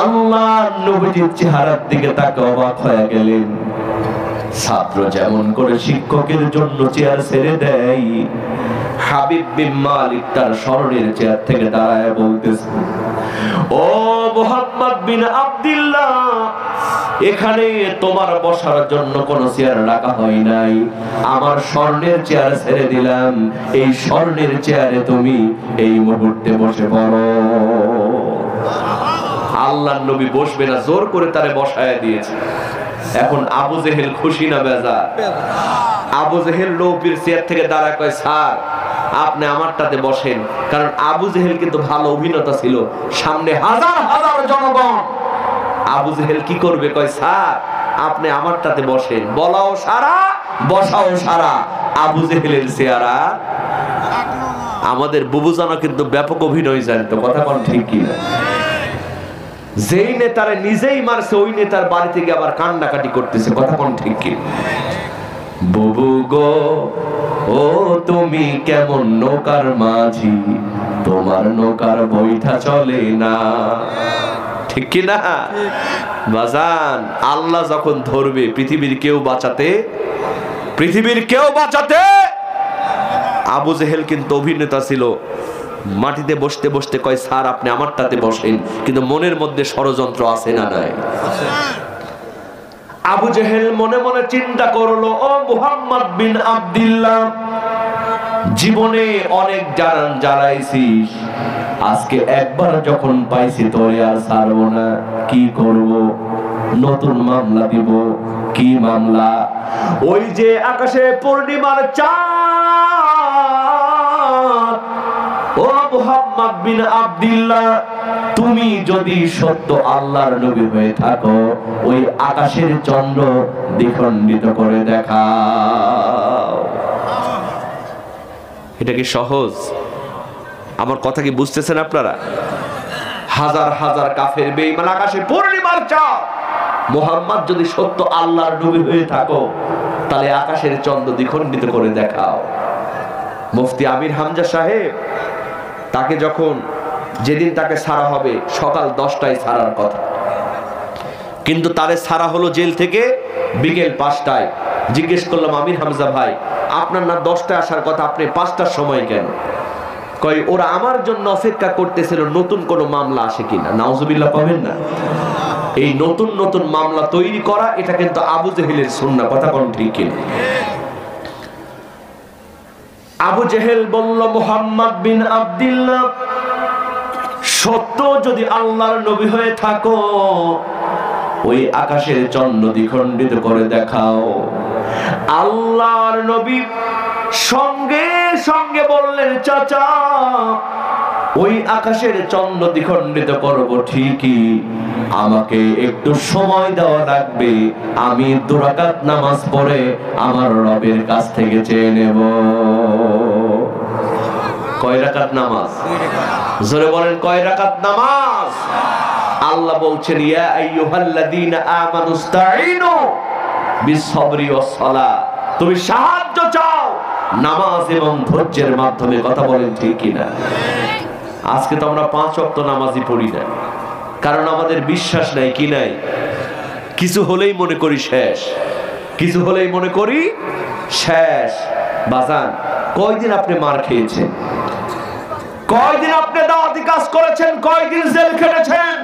আল্লাহর নবীর চেহারার দিকে তাকে অবাক হয়ে গেলেন। ছাত্র যেমন করে শিক্ষকের জন্য চেয়ার ছেড়ে দেয়, হাবিব বিন মালিক তার স্মরণের চেয়ার থেকে দাঁড়ায় বলতেছে, ও মুহাম্মদ বিন আব্দুল্লাহ, এখানে তোমার বসার জন্য কোনো চেয়ার রাখা হয় নাই, আমার স্বর্ণের চেয়ার ছেড়ে দিলাম, এই স্বর্ণের চেয়ারে তুমি এই মুহূর্তে বসে পড়ো। আল্লাহর নবী বসবে না, জোর করে তারে বসায় দিয়েছে। এখন আবু জেহেল খুশি না বেজার? আবু জেহেল নবীর চেয়ার থেকে দাঁড়া কয়, স্যার আপনি আমারটাতে বসেন। কারণ আবু জেহেল কিন্তু ভালো অভিনেতা ছিল, সামনে হাজার হাজার জনগণ। আবু জেহেল কি করবে? কয়, স্যার আপনি আমারটাতে বসেন। বলাও সারা, বসাও সারা। আবু জেহেলের চেহারা। আমাদের বুবুজানা কিন্তু ব্যাপক অভিনয় জানতো। কথা কোন ঠিক কি? যেই নেতারে নিজেই মারছে, ওই নেতার বাড়ি থেকে আবার কান্নাকাটি করতেছে। কথা কোন ঠিক কি? বুবু গো, ও তুমি কেমন নৌকার মাঝি, তোমার নৌকার বৈঠা চলে না। ঠিক কি না বাজান? আল্লাহ যখন ধরবে পৃথিবীর কেউ বাঁচাতে আবু জেহেল কিন্তু অভিনেতা ছিল, মাটিতে বসতে বসতে কয় স্যার আপনি আমারটাতে বসেন, কিন্তু মনের মধ্যে ষড়যন্ত্র আছে না নাই? আবু জেহেল মনে মনে চিন্তা করলো, ও মুহাম্মদ বিন আব্দুল্লাহ, জীবনে অনেক জ্বালাইছিস, আজকে একবার যখন পাইছি তোরে আর ছাড়বো না, কি করব? নতুন মামলা দিব। কি মামলা? ওই যে আকাশে পূর্ণিমার চাঁদ, ও মুহাম্মদ বিন আব্দুল্লাহ, তুমি যদি সত্য আল্লাহর নবী হয়ে থাকো, ওই আকাশের চন্দ্র দ্বিখণ্ডিত করে দেখাও। এটা কি সহজ? আমার কথা কি বুঝতেছেন আপনারা? হাজার হাজার কাফের বেঈমান আকাশে পূর্ণিমার চাঁদ, মুহাম্মদ যদি সত্য আল্লাহর নবী হয়ে থাকো, তাহলে আকাশের চন্দ্র দ্বিখণ্ডিত করে দেখাও। মুফতি আমির হামজা সাহেব, তাকে যখন যেদিন তাকে ছাড়া হবে সকাল 10টায় ছাড়ার কথা, কিন্তু তারে ছাড়া হলো জেল থেকে বিকেল 5টায়। জিজ্ঞেস করলাম, আমির হামজা ভাই, আপনার না 10টায় আসার কথা, আপনি 5টার সময় কেন? কই ওরা আমার জন্য অপেক্ষা করতেছিল নতুন কোনো মামলা আসে কিনা। নাউজুবিল্লাহ পাবেন না? এই নতুন নতুন মামলা তৈরি করা, এটা কিন্তু আবু জেহেলের সুন্নাহ। কথা কোন ঠিক কিনা? আবু জেহেল বলল, মুহাম্মদ বিন আব্দুল্লাহ, সত্য যদি আল্লাহর নবী হয়ে থাকো, ওই আকাশের চন্দ্র দ্বিখণ্ডিত করে দেখাও। আল্লাহর নবী সঙ্গে সঙ্গে বললেন, চাচা, ওই আকাশের চন্দ্র দ্বিখণ্ডিত করব ঠিকই, আমাকে একটু সময় দেওয়া লাগবে, আমি 2 রাকাত নামাজ পড়ে আমার রবের কাছ থেকে চেয়ে নেব। কয় রাকাত নামাজ? জোরে বলেন, কয় রাকাত নামাজ? আল্লাহ বলছেন, ইয়া আইয়ুহাল্লাযীনা আমানুস্তাঈনু বিস-সাবরি ওয়াস-সালাহ, তুমি সাহায্য চাও নামাজ এবং ধৈর্যের মাধ্যমে। কথা বলেন ঠিক কিনা? আজকে তো আমরা 5 ওয়াক্ত নামাজই পড়ি না, কারণ আমাদের বিশ্বাস নাই। কি নাই? কিছু হলেই মনে করি শেষ, কিছু হলেই মনে করি শেষ। বাজান, কয়দিন আপনি মার খেয়েছেন? কয়দিন আপনি দাওয়াতি কাজ করেছেন? কয়দিন জেল খেটেছেন?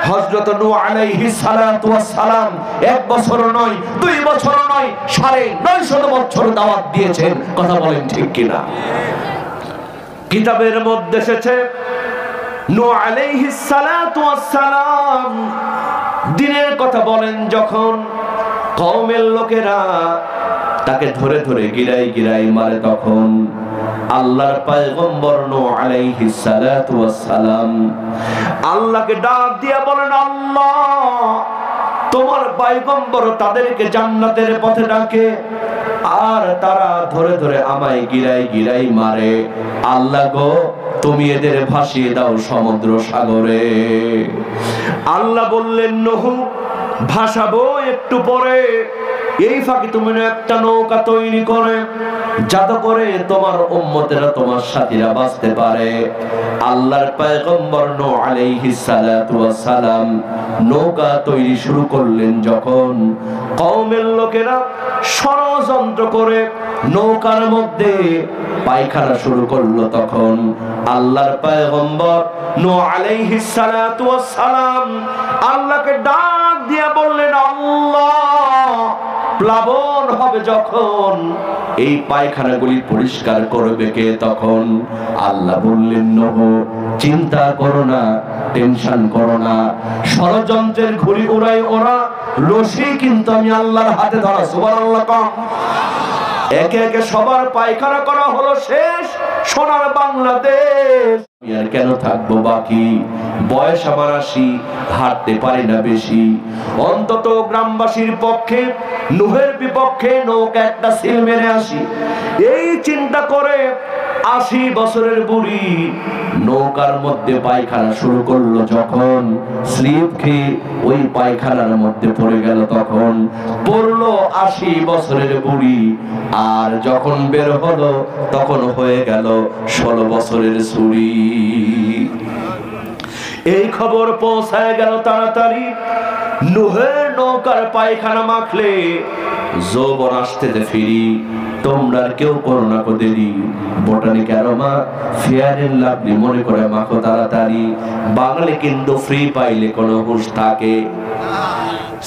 হযরত নূহ আলাইহিস সালাতু ওয়াস সালাম 1 বছর নয়, 2 বছর নয়, 950 বছর দাওয়াত দিয়েছেন। কথা বলেন ঠিক কিনা? কিতাবের মধ্যে এসেছে, নূহ আলাইহিস সালাতু ওয়াস সালাম দিনের কথা বলেন, যখন কওমের লোকেরা তাকে ধরে ধরে গিরাই মারে, তখন আল্লাহর পয়গম্বর নূহ আলাইহিস সালাতু ওয়াস সালাম আল্লাহকে ডাক দিয়ে বলেন, আল্লাহ, তোমার পয়গম্বর তাদেরকে জান্নাতের পথে ডাকে, আর তারা ধরে ধরে আমায় গিরাই মারে। আল্লাহ গো, তুমি এদের ভাসিয়ে দাও সমুদ্র সাগরে। আল্লাহ বললেন, নূহ, ভাসাবো একটু পরে, এই ফাঁকে তুমি একটা নৌকা তৈরি করে, যাতে করে তোমার উম্মতেরা, তোমার সাথীরা বাঁচতে পারে। আল্লাহর পয়গম্বর নূহ আলাইহিস সালাতু ওয়াস সালাম নৌকা তৈরি শুরু করলেন। যখন কওমের লোকেরা ষড়যন্ত্র করে নৌকার মধ্যে পায়খানা শুরু করলো, তখন আল্লাহর পয়গম্বর নূহ আলাইহিস সালাতু ওয়াস সালাম আল্লাহকে ডাক দিয়ে বললেন, আল্লাহ, প্লাবন হবে যখন, এই পায়খানাগুলি পরিষ্কার করবে কে? তখন আল্লাহ বললেন, নূহ, চিন্তা করো না, টেনশন করো না, ষড়যন্ত্রের ঘুড়ি উড়াই ওরা, রশি কিন্তু আমি আল্লাহর হাতে ধরা। সুবহানাল্লাহ। একে একে সবার পায়খানা করা হলো শেষ। সোনার বাংলাদেশ আর কেন থাকবো বাকি? বয়স আমার 80, হাঁটতে পারি না বেশি। অন্তত গ্রামবাসীর পক্ষে, নূহের বিপক্ষে নৌকা একটা সিল মেরে আসি, এই চিন্তা করে 80 বছরের বুড়ি নৌকার মধ্যে পায়খানা শুরু করলো। যখন স্লিপ খেয়ে ওই পায়খানার মধ্যে পড়ে গেল, তখন পড়লো 80 বছরের বুড়ি। আর যখন বের হলো, তখন হয়ে গেল 16 বছরের ছুরি। এই খবর পৌঁছায় গেল তাড়াতাড়ি, নুহের নৌকার পায়খানা মাখলে যৌবন আসতে ফিরি, তোমরা কেউ করোনা কো দেরি, botanic aroma fair and lovely মনে করে মাখো তাড়াতাড়ি। বাঙালি কিন্তু ফ্রি পাইলে কোনো হুঁশ থাকে?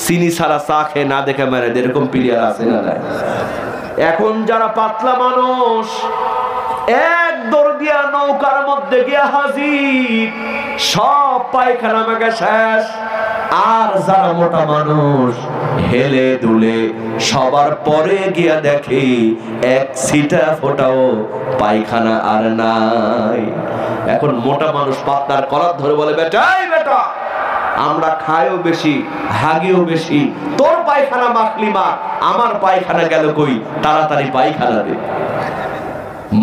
চিনি ছাড়া চা খেয়ে না দেখে মেরে, এরকম প্লেয়ার আছে না নাই? এখন যারা পাতলা মানুষ এক দৌড় দিয়া নৌকার মধ্যে গিয়া হাজির, সব পায়খানা মেঘে শেষ। আর যারা মোটা মানুষ হেলে দুলে সবার পরে গিয়া দেখে এক ছিটা ফোটাও পায়খানা আর নাই। এখন মোটা মানুষ পাতলার কলার ধরে বলে, বেটাই বেটা আমরা খাইও বেশি হাগিও বেশি, তোর পায়খানা মাখলি মা, আমার পায়খানা গেল কই, তাড়াতাড়ি পায়খানা দে।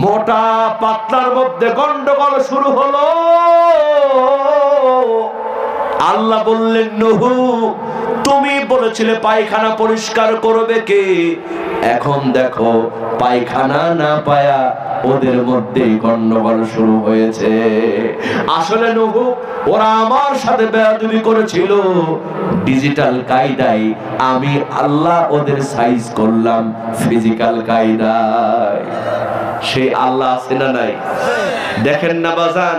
মোটা পাতলার মধ্যে গন্ডগোল শুরু হলো। আল্লাহ বললেন, নূহ তুমি বলেছিলে পায়খানা পরিষ্কার করবে কে? এখন দেখো পায়খানা না পায়া ওদের মধ্যে গন্ডগোল শুরু হয়েছে। আসলে নূহ ওরা আমার সাথে বেয়াদবি করেছিল, ডিজিটাল কায়দায় আমি আল্লাহ ওদের সাইজ করলাম ফিজিক্যাল কায়দায়। সেই আল্লাহ আছে না নাই? দেখেন না বাজান,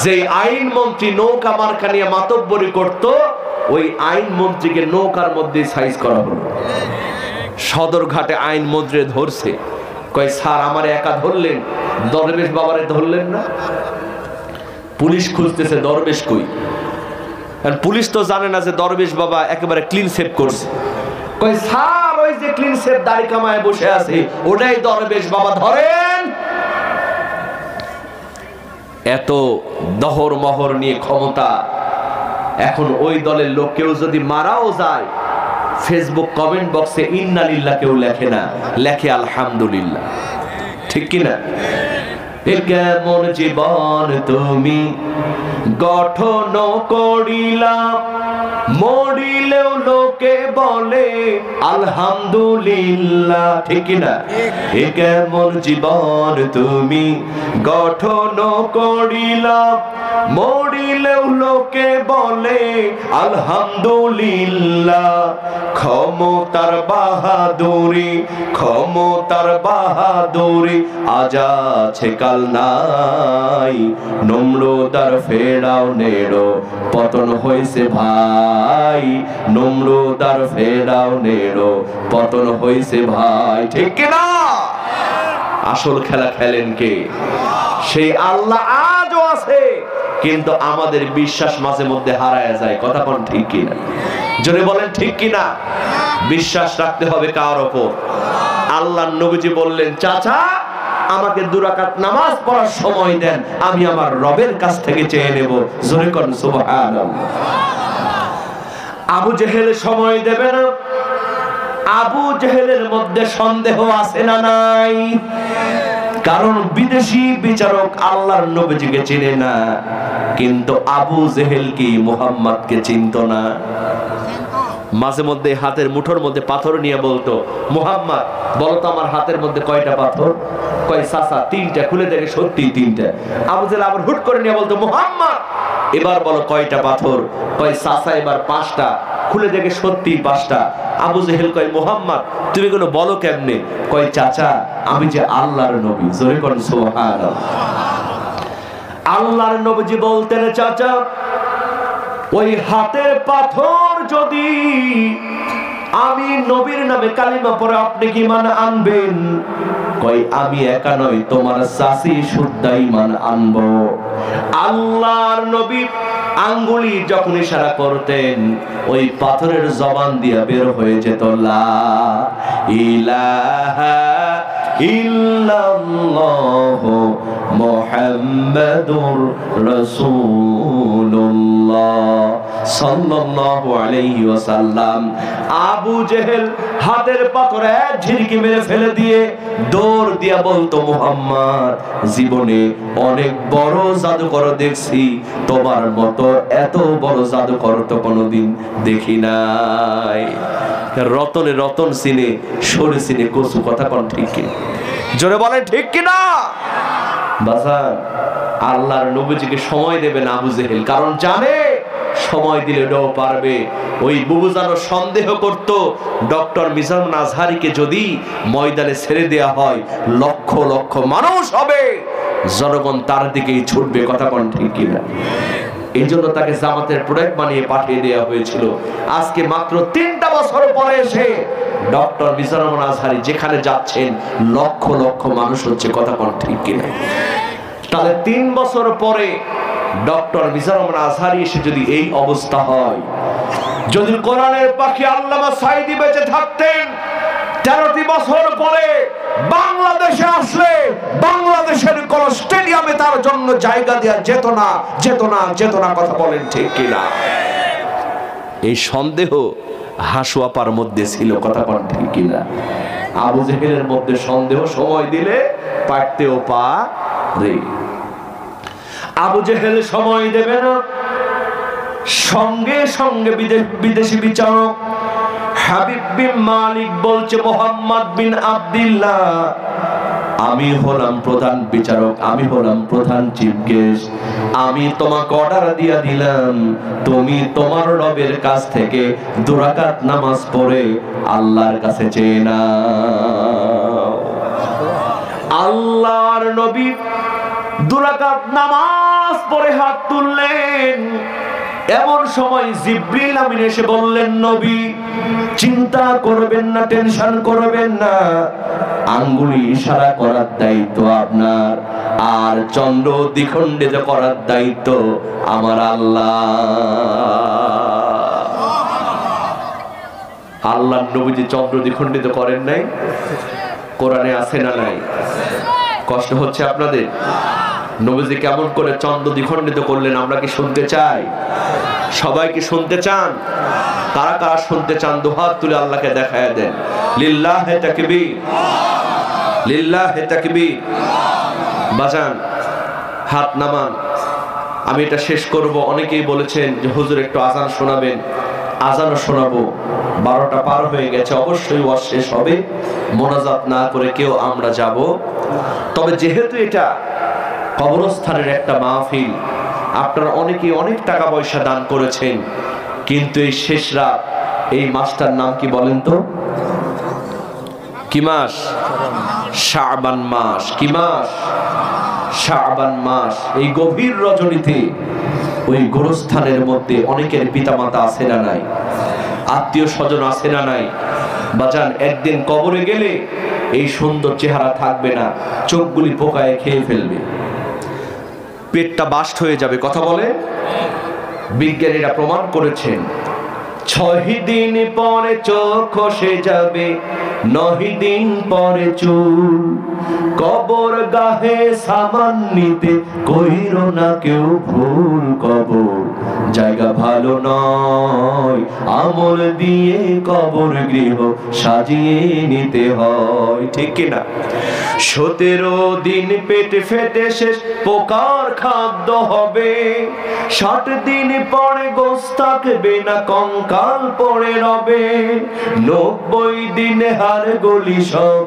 যে আইন মন্ত্রী নৌকা মার্কা নিয়ে মাতব্বরি করত, ওই আইন মন্ত্রীকে নৌকার মধ্যে সাইজ করা হলো। সদরঘাটে আইন মন্ত্রী ধরছে, কয় স্যার আমার একা ধরলেন, দরবেশ বাবারে ধরলেন না? পুলিশ খুঁজতেছে দরবেশ কই। পুলিশ তো জানে না যে দরবেশ বাবা একেবারে ক্লিন শেভ করছে। কয় স্যার ওই যে ক্লিন শেভ দাড়ি কামায় বসে আছে, ওটাই দরবেশ বাবা, ধরেন। এত দহর মহর নিয়ে ক্ষমতা। এখন ওই দলের লোক কেউ যদি মারাও যায়, ফেসবুক কমেন্ট বক্সে ইন্না লিল্লাহ কেউ লেখে না, লেখে আলহামদুলিল্লাহ। ঠিক কিনা? কেমন জীবন তুমি গঠন করিলা, মরিলেও লোকে বলে আলহামদুলিল্লাহ। ঠিক কিনা? কেমন জীবন তুমি গঠন করিলা, মরিলেও লোকে বলে আলহামদুলিল্লাহ। ক্ষমতার বাহাদুরি, ক্ষমতার বাহাদুরি আজ আছে কাল নাই, নম্রতার ফেরাউনেরও পতন হয়েছে ভাই, নম্রতার ফেরাউনেরও পতন হয়েছে ভাই। ঠিক কিনা? আসল খেলা খেলেন কে? সেই আল্লাহ আজও আছে, কিন্তু আমাদের বিশ্বাস মাঝে মধ্যে হারায় যায়। কথা কোন ঠিক কিনা? জোরে বলেন ঠিক কিনা? বিশ্বাস রাখতে হবে কার উপর? আল্লাহর নবীজি বললেন, চাচা আমাকে 2 রাকাত নামাজ পড়ার সময় দেন, আমি আমার রবের কাছ থেকে চেয়ে নেব। জোরে কোন সুবহানাল্লাহ। আবু জেহেল সময় দেবে না? আবু জেহেলের মধ্যে সন্দেহ আছে না নাই? কারণ বিদেশি বিচারক আল্লাহর নবীজিকে চিনে না, কিন্তু আবু জেহেল কি মুহাম্মদকে চিনতো না? মাঝে মধ্যে হাতের মুঠোর মধ্যে পাথর নিয়ে বলতো, মুহাম্মদ বলতো আমার হাতের মধ্যে কয়টা পাথর? কয় চাচা 3টা। খুলে দেখে সত্যি 3টা। আবু জেহেল আবার হুট করে নিয়ে বলতো, মুহাম্মদ এবার বলো কয়টা পাথর? কয় চাচা এবার 5টা। খুলে দেখে সত্যি 5টা। আবু জেহেল কয়, মুহাম্মদ তুমি কোনো বলো কেমনে? কয় চাচা আমি যে আল্লাহর নবী। জোরে কোন সুবহানাল্লাহ। আল্লাহর নবীজি বলতেন, চাচা ওই হাতের পাথর যদি আমি নবীর নামে কালিমা পড়ে আপনি কি ঈমান আনবেন? কই আমি একা নই, তোমার চাচি শুদ্ধা ঈমান আনবো। আল্লাহর নবী আঙ্গুলি যখন ইশারা করতেন, ওই পাথরের জবান দিয়ে বের হয়ে যেত লা ইলাহা ইল্লাল্লাহু মুহাম্মাদুর রাসূলুল্লাহ সাল্লাল্লাহু আলাইহি ওয়াসাল্লাম। আবু জেহেল হাতের পাথরে ঝিরকি মেরে ফেলে দিয়ে দৌড় দিয়া বলতো, মুহাম্মদ জীবনে অনেক বড় জাদুকর দেখছি, তোমার মতো এত বড় জাদুকর তো কোনোদিন দেখি নাই। রতনে রতন চিনে, সরে চিনে কচু। কথা কোন ঠিক কি? জোরে বলেন ঠিক কিনা? বাজান আল্লাহর নবীজিকে সময় দেবে না আবু জেহেল, কারণ জানে সময় দিলে ওটাও পারবে। ওই বুবুজানো সন্দেহ করত ডক্টর মিজানুল আজহারীকে যদি ময়দানে ছেড়ে দেয়া হয় লক্ষ লক্ষ মানুষ হবে, জনগণ তার দিকেই ছুটবে। কথা কোন ঠিক কিনা? এই জন্য তাকে জামাতের প্রোডাক্ট বানিয়ে পাঠিয়ে দেওয়া হয়েছিল। আজকে মাত্র 3টা বছর পরে এসে ডক্টর মিজানুল আজহারী যেখানে যাচ্ছেন লক্ষ লক্ষ মানুষ হচ্ছে। কথা কোন ঠিক কিনা? তাহলে 3 বছর পরে ডক্টর মিজানুল আজহারী এসে যদি এই অবস্থা হয়, যদি কোরআনের পাখি আল্লামা সাঈদী বেঁচে থাকতেন 13টি বছর পরে বাংলাদেশে আসলে বাংলাদেশের কোন স্টেডিয়ামে তার জন্য জায়গা দেওয়া যেত না, যেত না, যেত না। কথা বলেন ঠিক কিনা? এই সন্দেহ হাসু আপার মধ্যে ছিল। কথা বলেন ঠিক কিনা? আবু জেহেলের মধ্যে সন্দেহ সময় দিলে পারতেও পারে। আবু জেহেল সময় দেবে না। সঙ্গে সঙ্গে বিদেশি বিচারক হাবিব বিন মালিক বলছে, মোহাম্মদ বিন আব্দুল্লাহ, আমি হলাম প্রধান বিচারক, আমি হলাম প্রধান চিফ গেস্ট, আমি তোমাকে অর্ডার দিয়া দিলাম তুমি তোমার রবের কাছ থেকে 2 রাকাত নামাজ পড়ে আল্লাহর কাছে চেয়ে নাও। আল্লাহর নবী 2 রাকাত নামাজ পড়ে হাত তুললেন। এমন সময় জিবরিল আমিন এসে বললেন, নবী চিন্তা করবেন না, টেনশন করবেন না, আঙ্গুলি ইশারা করার দায়িত্ব আপনার, আর চন্দ্র দ্বিখণ্ডিত করার দায়িত্ব আমার আল্লাহ। আল্লাহ নবীজি চন্দ্র দ্বিখণ্ডিত করেন নাই? কোরআনে আছে না নাই? কষ্ট হচ্ছে আপনাদের? নবীজি কেমন করে চন্দ্র দ্বিখণ্ডিত করলেন আমরা কি শুনতে চাই? সবাই কি শুনতে চান? কারা কারা শুনতে চান দুহাত তুলে আল্লাহকে দেখায় দেন। লিল্লাহে তাকবীর, লিল্লাহে তাকবীর। বাজান হাত নামান। আমি এটা শেষ করব। অনেকেই বলেছেন যে হুজুর একটু আজান শোনাবেন। আজানও শোনাবো। 12টা পার হয়ে গেছে, অবশ্যই ওয়াজ শেষ হবে। মোনাজাত না করে কেউ আমরা যাব। তবে যেহেতু এটা কবরস্থানের একটা মাহফিল, আপনারা অনেকেই অনেক টাকা পয়সা দান করেছেন, কিন্তু এই শেষ রাত, এই মাসটার নাম কি বলেন তো? কি মাস? শাবান মাস। কি মাস? শাবান মাস। এই গভীর রজনীতে ওই গোরস্থানের মধ্যে অনেকের পিতামাতা আছে না নাই? আত্মীয় স্বজন আছে না নাই? বাজান একদিন কবরে গেলে এই সুন্দর চেহারা থাকবে না, চোখগুলি পোকায় খেয়ে ফেলবে, পেটটা বাস্ট হয়ে যাবে। কথা বলে বিজ্ঞানীরা প্রমাণ করেছেন 6 দিন পরে চোখ খসে যাবে, 9 দিন পরে চুল, কবর গাহে সামান নিতে কইরো না কেউ ভুল, কবর জায়গা ভালো নয়, আমল দিয়ে কবর গৃহ সাজিয়ে নিতে হয়। ঠিক কিনা? 17 দিন পেট ফেটে শেষ পোকার খাদ্য হবে, 60 দিন পরে গোশত থাকবে না, কঙ্কাল পড়ে রবে, 90 দিনে হাড় গলি সব,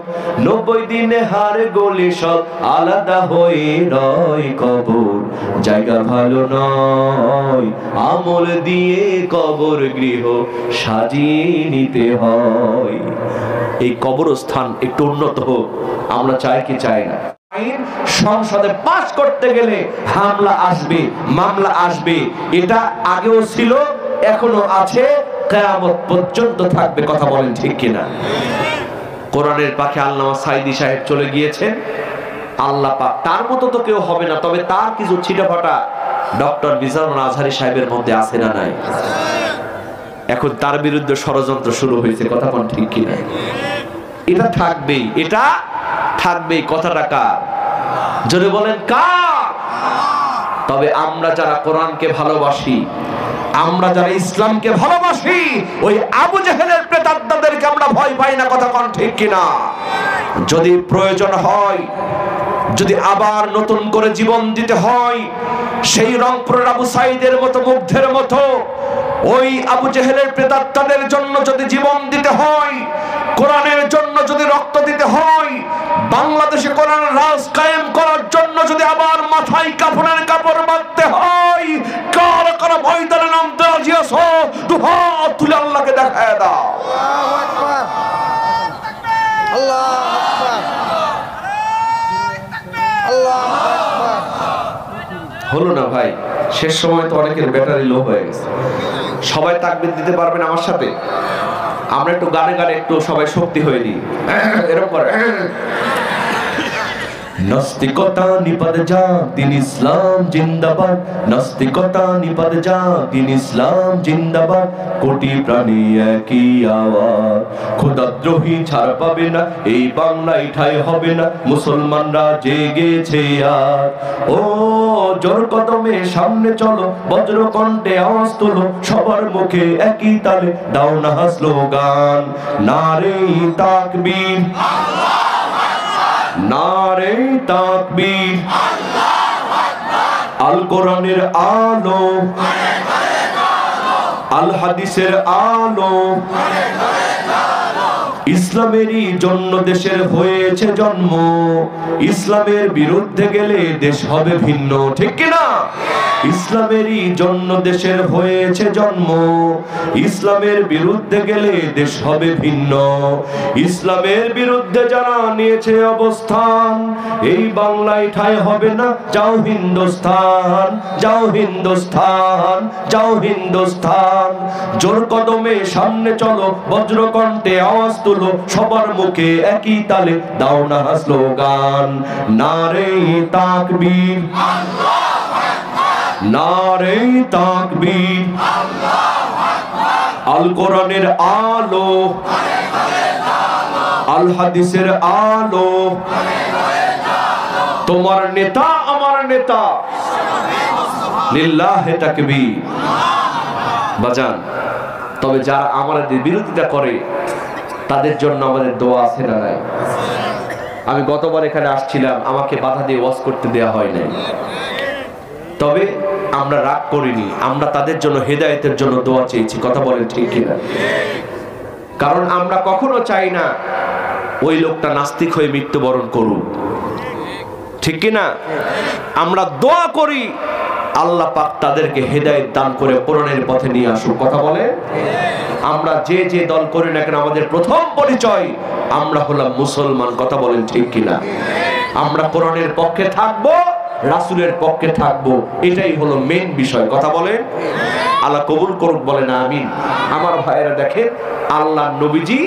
90 দিনে হাড় গলি সব আলাদা হয়ে রয়, কবর জায়গা ভালো নয়, আমল দিয়ে কবর গৃহ সাজিয়ে নিতে হয়। এই কবরস্থান একটু উন্নত হোক, আমরা চাই কি চাই না? আইন সংসদে পাস করতে গেলে হামলা আসবে, মামলা আসবে। এটা আগেও ছিল, এখনো আছে, কিয়ামত পর্যন্ত থাকবে। কথা বলেন ঠিক কিনা? কোরআনের পাখি আল্লামা সাঈদী সাহেব চলে গিয়েছেন, আল্লাহ পাক তার মতো তো কেউ হবে না, তবে তার কিছু ছিটাফাটা ডক্টর মিজানুল আজহারী সাহেবের মধ্যে আছে না নাই? এখন তার বিরুদ্ধে ষড়যন্ত্র শুরু হয়েছে। কথা বলেন ঠিক কিনা? এটা থাকবেই, এটা থাকবেই। কথাটা কার? যদি বলেন কার? তবে আমরা যারা কোরআনকে ভালোবাসি, আমরা যারা ইসলামকে ভালোবাসি, ওই আবু জেহেলের প্রেতাত্মাদেরকে আমরা ভয় পাই না। কথা কোন ঠিক কিনা? যদি প্রয়োজন হয়, যদি আবার নতুন করে জীবন দিতে হয়, সেই রংপুরের আবু সাঈদের মতো, মুগ্ধের মতো ওই আবু জেহেলের প্রেতাত্মাদের জন্য যদি জীবন দিতে হয়, কোরআনের জন্য যদি রক্ত দিতে হয়, বাংলাদেশে কোরআনের রাজ কায়েম করার জন্য যদি আবার মাথায় কাফনের কাপড় বাঁধতে হয়, কার কার ময়দানে নামতে রাজি আছো দুহাত তুলে আল্লাহকে দেখায় দাও। আল্লাহু আকবার, আল্লাহু আকবার, আল্লাহু আকবার। হলো না ভাই, শেষ সময় তো অনেকের ব্যাটারি লো হয়ে গেছে। সবাই তাকবীর দিতে পারবেন আমার সাথে? আমরা একটু গানে গানে একটু সবাই শক্তি হয়ে দিই, এরকম করে। নাস্তিকতা নিপাত যা, দিন ইসলাম জিন্দাবাদ। নাস্তিকতা নিপাত যা, দিন ইসলাম জিন্দাবাদ। কোটি প্রাণী একই আওয়াজ, খোদাদ্রোহী ছাড় পাবে না, এই বাংলায় ঠাঁই হবে না, মুসলমানরা জেগেছে আর। ও জোর কদমে সামনে চলো, বজ্র কণ্ঠে আওয়াজ তোলো, সবার মুখে একই তালে দাও না স্লোগান, নারে তাকবীর, নারে তাকবীর, আল কোরআনের আলো, আল হাদিসের আলো, ইসলামেরই জন্য দেশের হয়েছে জন্ম, ইসলামের বিরুদ্ধে গেলে দেশ হবে ভিন্ন, ঠিক কিনা? ইসলামেরই জন্য দেশের হয়েছে জন্ম, ইসলামের বিরুদ্ধে গেলে দেশ হবে ভিন্ন। ইসলামের বিরুদ্ধে যারা নিয়েছে অবস্থান, এই বাংলায় ঠাঁই হবে না, যাও হিন্দুস্তান, যাও হিন্দুস্তান, যাও হিন্দুস্তান। জোর কদমে সামনে চলো, বজ্র কণ্ঠে আওয়াজ তুলো, সবার মুখে একই তালে দাও না স্লোগান, নারে তাকবীর, নারে তাকবীর, আল কোরআনের আলো, আল হাদিসের আলো। তোমার নেতা আমার নেতা, লিল্লাহে তাকবীর। বাজান, তবে যারা আমাদের বিরোধিতা করে তাদের জন্য আমাদের দোয়া আছে না নাই? আমি গতবার এখানে আসছিলাম, আমাকে বাধা দিয়ে ওয়াজ করতে দেয়া হয় নাই, তবে আমরা রাগ করিনি, আমরা তাদের জন্য হেদায়েতের জন্য দোয়া চেয়েছি। কথা বলেন ঠিক কিনা? কারণ আমরা কখনো চাই না ওই লোকটা নাস্তিক হয়ে মৃত্যুবরণ করুক, ঠিক কিনা? আমরা দোয়া করি আল্লাহ পাক তাদেরকে হেদায়েত দান করে কোরআনের পথে নিয়ে আসুক। কথা বলে, আমরা যে যে দল করি না কেন, আমাদের প্রথম পরিচয় আমরা হলাম মুসলমান। কথা বলেন ঠিক কিনা? আমরা কোরআনের পক্ষে থাকবো, রাসূলের পক্ষে থাকবো, এটাই হলো মেইন বিষয়। কথা বলেন, আল্লাহ কবুল করুক, বলেন আমিন। আমার ভাইয়েরা দেখেন, আল্লাহ নবীজি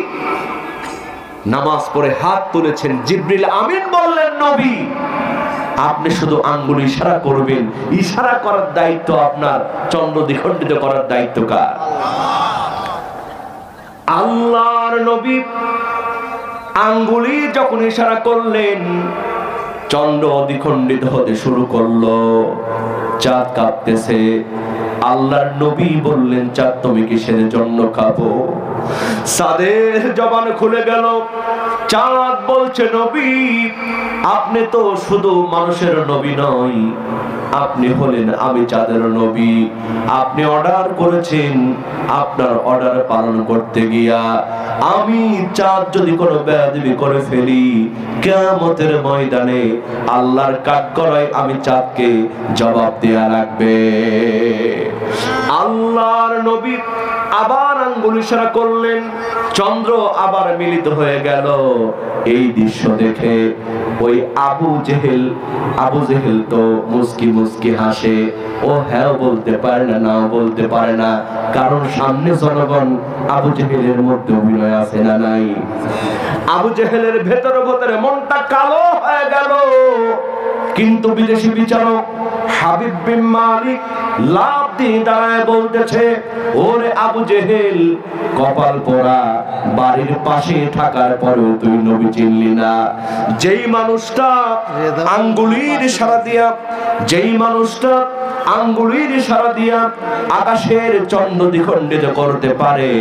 নামাজ পড়ে হাত তুলেছেন, জিবরিল আমিন বললেন, নবী আপনি শুধু আঙ্গুল ইশারা করবেন, ইশারা করার দায়িত্ব আপনার, চন্দ্র দ্বিখণ্ডিত করার দায়িত্ব কার? আল্লাহর নবী আঙ্গুলি যখন ইশারা করলেন, চন্দ্র দ্বিখণ্ডিত হতে শুরু করলো, চাঁদ কাঁপতেছে। আল্লাহর নবী বললেন, চাঁদ তুমি কিসের জন্য কাঁপো? চাঁদের জবান খুলে গেল, চাঁদ বলছে, নবী আপনি তো শুধু মানুষের নবী নয়, আপনি হলেন আমি চাঁদের নবী। আপনি অর্ডার করেছেন, আপনার অর্ডার পালন করতে গিয়া আমি চাঁদ যদি কোনো বেয়াদবি করে ফেলি, কিয়ামতের ময়দানে আল্লাহর কাঠগড়ায় আমি চাঁদকে জবাব দেয়া লাগবে। আল্লাহর নবী আবার আঙ্গুল ইশারা করলেন, চন্দ্র আবার মিলিত হয়ে গেল। এই দৃশ্য দেখে ওই আবু জেহেল তো মুস্কি মুস্কি হাসে। ও হ্যাঁ বলতে পারে না, নাও বলতে পারে না, কারণ সামনে জনগণ। আবু জেহেলের মধ্যে অভিনয় আছে না নাই? আবু জেহেলের ভেতরে ভেতরে মনটা কালো হয়ে গেল। কিন্তু বিদেশি বিচারক হাবিব বিন মালিক লাভ দিয়ে দাঁড়ায় বলতেছে, ওরে আবু জেহেল, কপাল পোড়া, বাড়ির পাশে থাকার পরেও তুই নবী চিনলি না। যেই মানুষটা আঙ্গুলির ইশারা দিয়া, যেই মানুষটা আঙ্গুলির ইশারা দিয়া আকাশের চন্দ্র দ্বিখণ্ডিত করতে পারে,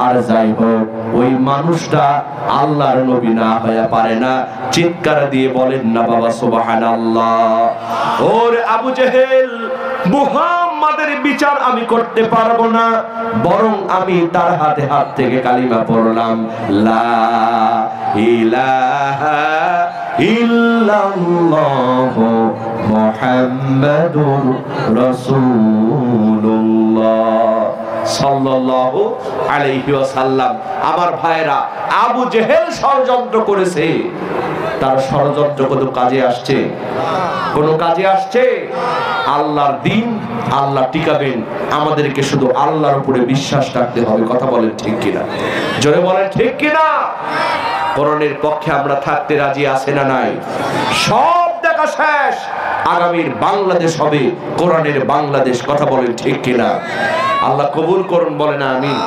আর যাই হোক ওই মানুষটা আল্লাহর নবী না হয়ে পারে না। চিৎকার দিয়ে বলেন না বাবা সুবহানাল্লাহ। ওরে আবু জেহেল, মুহাম্মাদের বিচার আমি করতে পারবো না, বরং আমি তার হাতে হাত থেকে কালিমা পড়লাম, লা ইলাহা ইল্লাল্লাহু মুহাম্মাদুর রাসূলুল্লাহ সাল্লাল্লাহু আলাইহি ওয়াসাল্লাম। আমার ভাইরা, আবু জেহেল ষড়যন্ত্র করেছে, তার ষড়যন্ত্র কোনো কাজে আসছে? কোনো কাজে আসছে? আল্লাহর দিন আল্লাহ টিকাবেন, আমাদেরকে শুধু আল্লাহর উপরে বিশ্বাস রাখতে হবে। কথা বলেন ঠিক কিনা? জোরে বলেন ঠিক কিনা? কোরআনের পক্ষে আমরা থাকতে রাজি আছে না নাই? সব দেখা শেষ, আগামীর বাংলাদেশ হবে কোরআনের বাংলাদেশ। কথা বলেন ঠিক কিনা? আল্লাহ কবুল করুন, বলেন আমিন।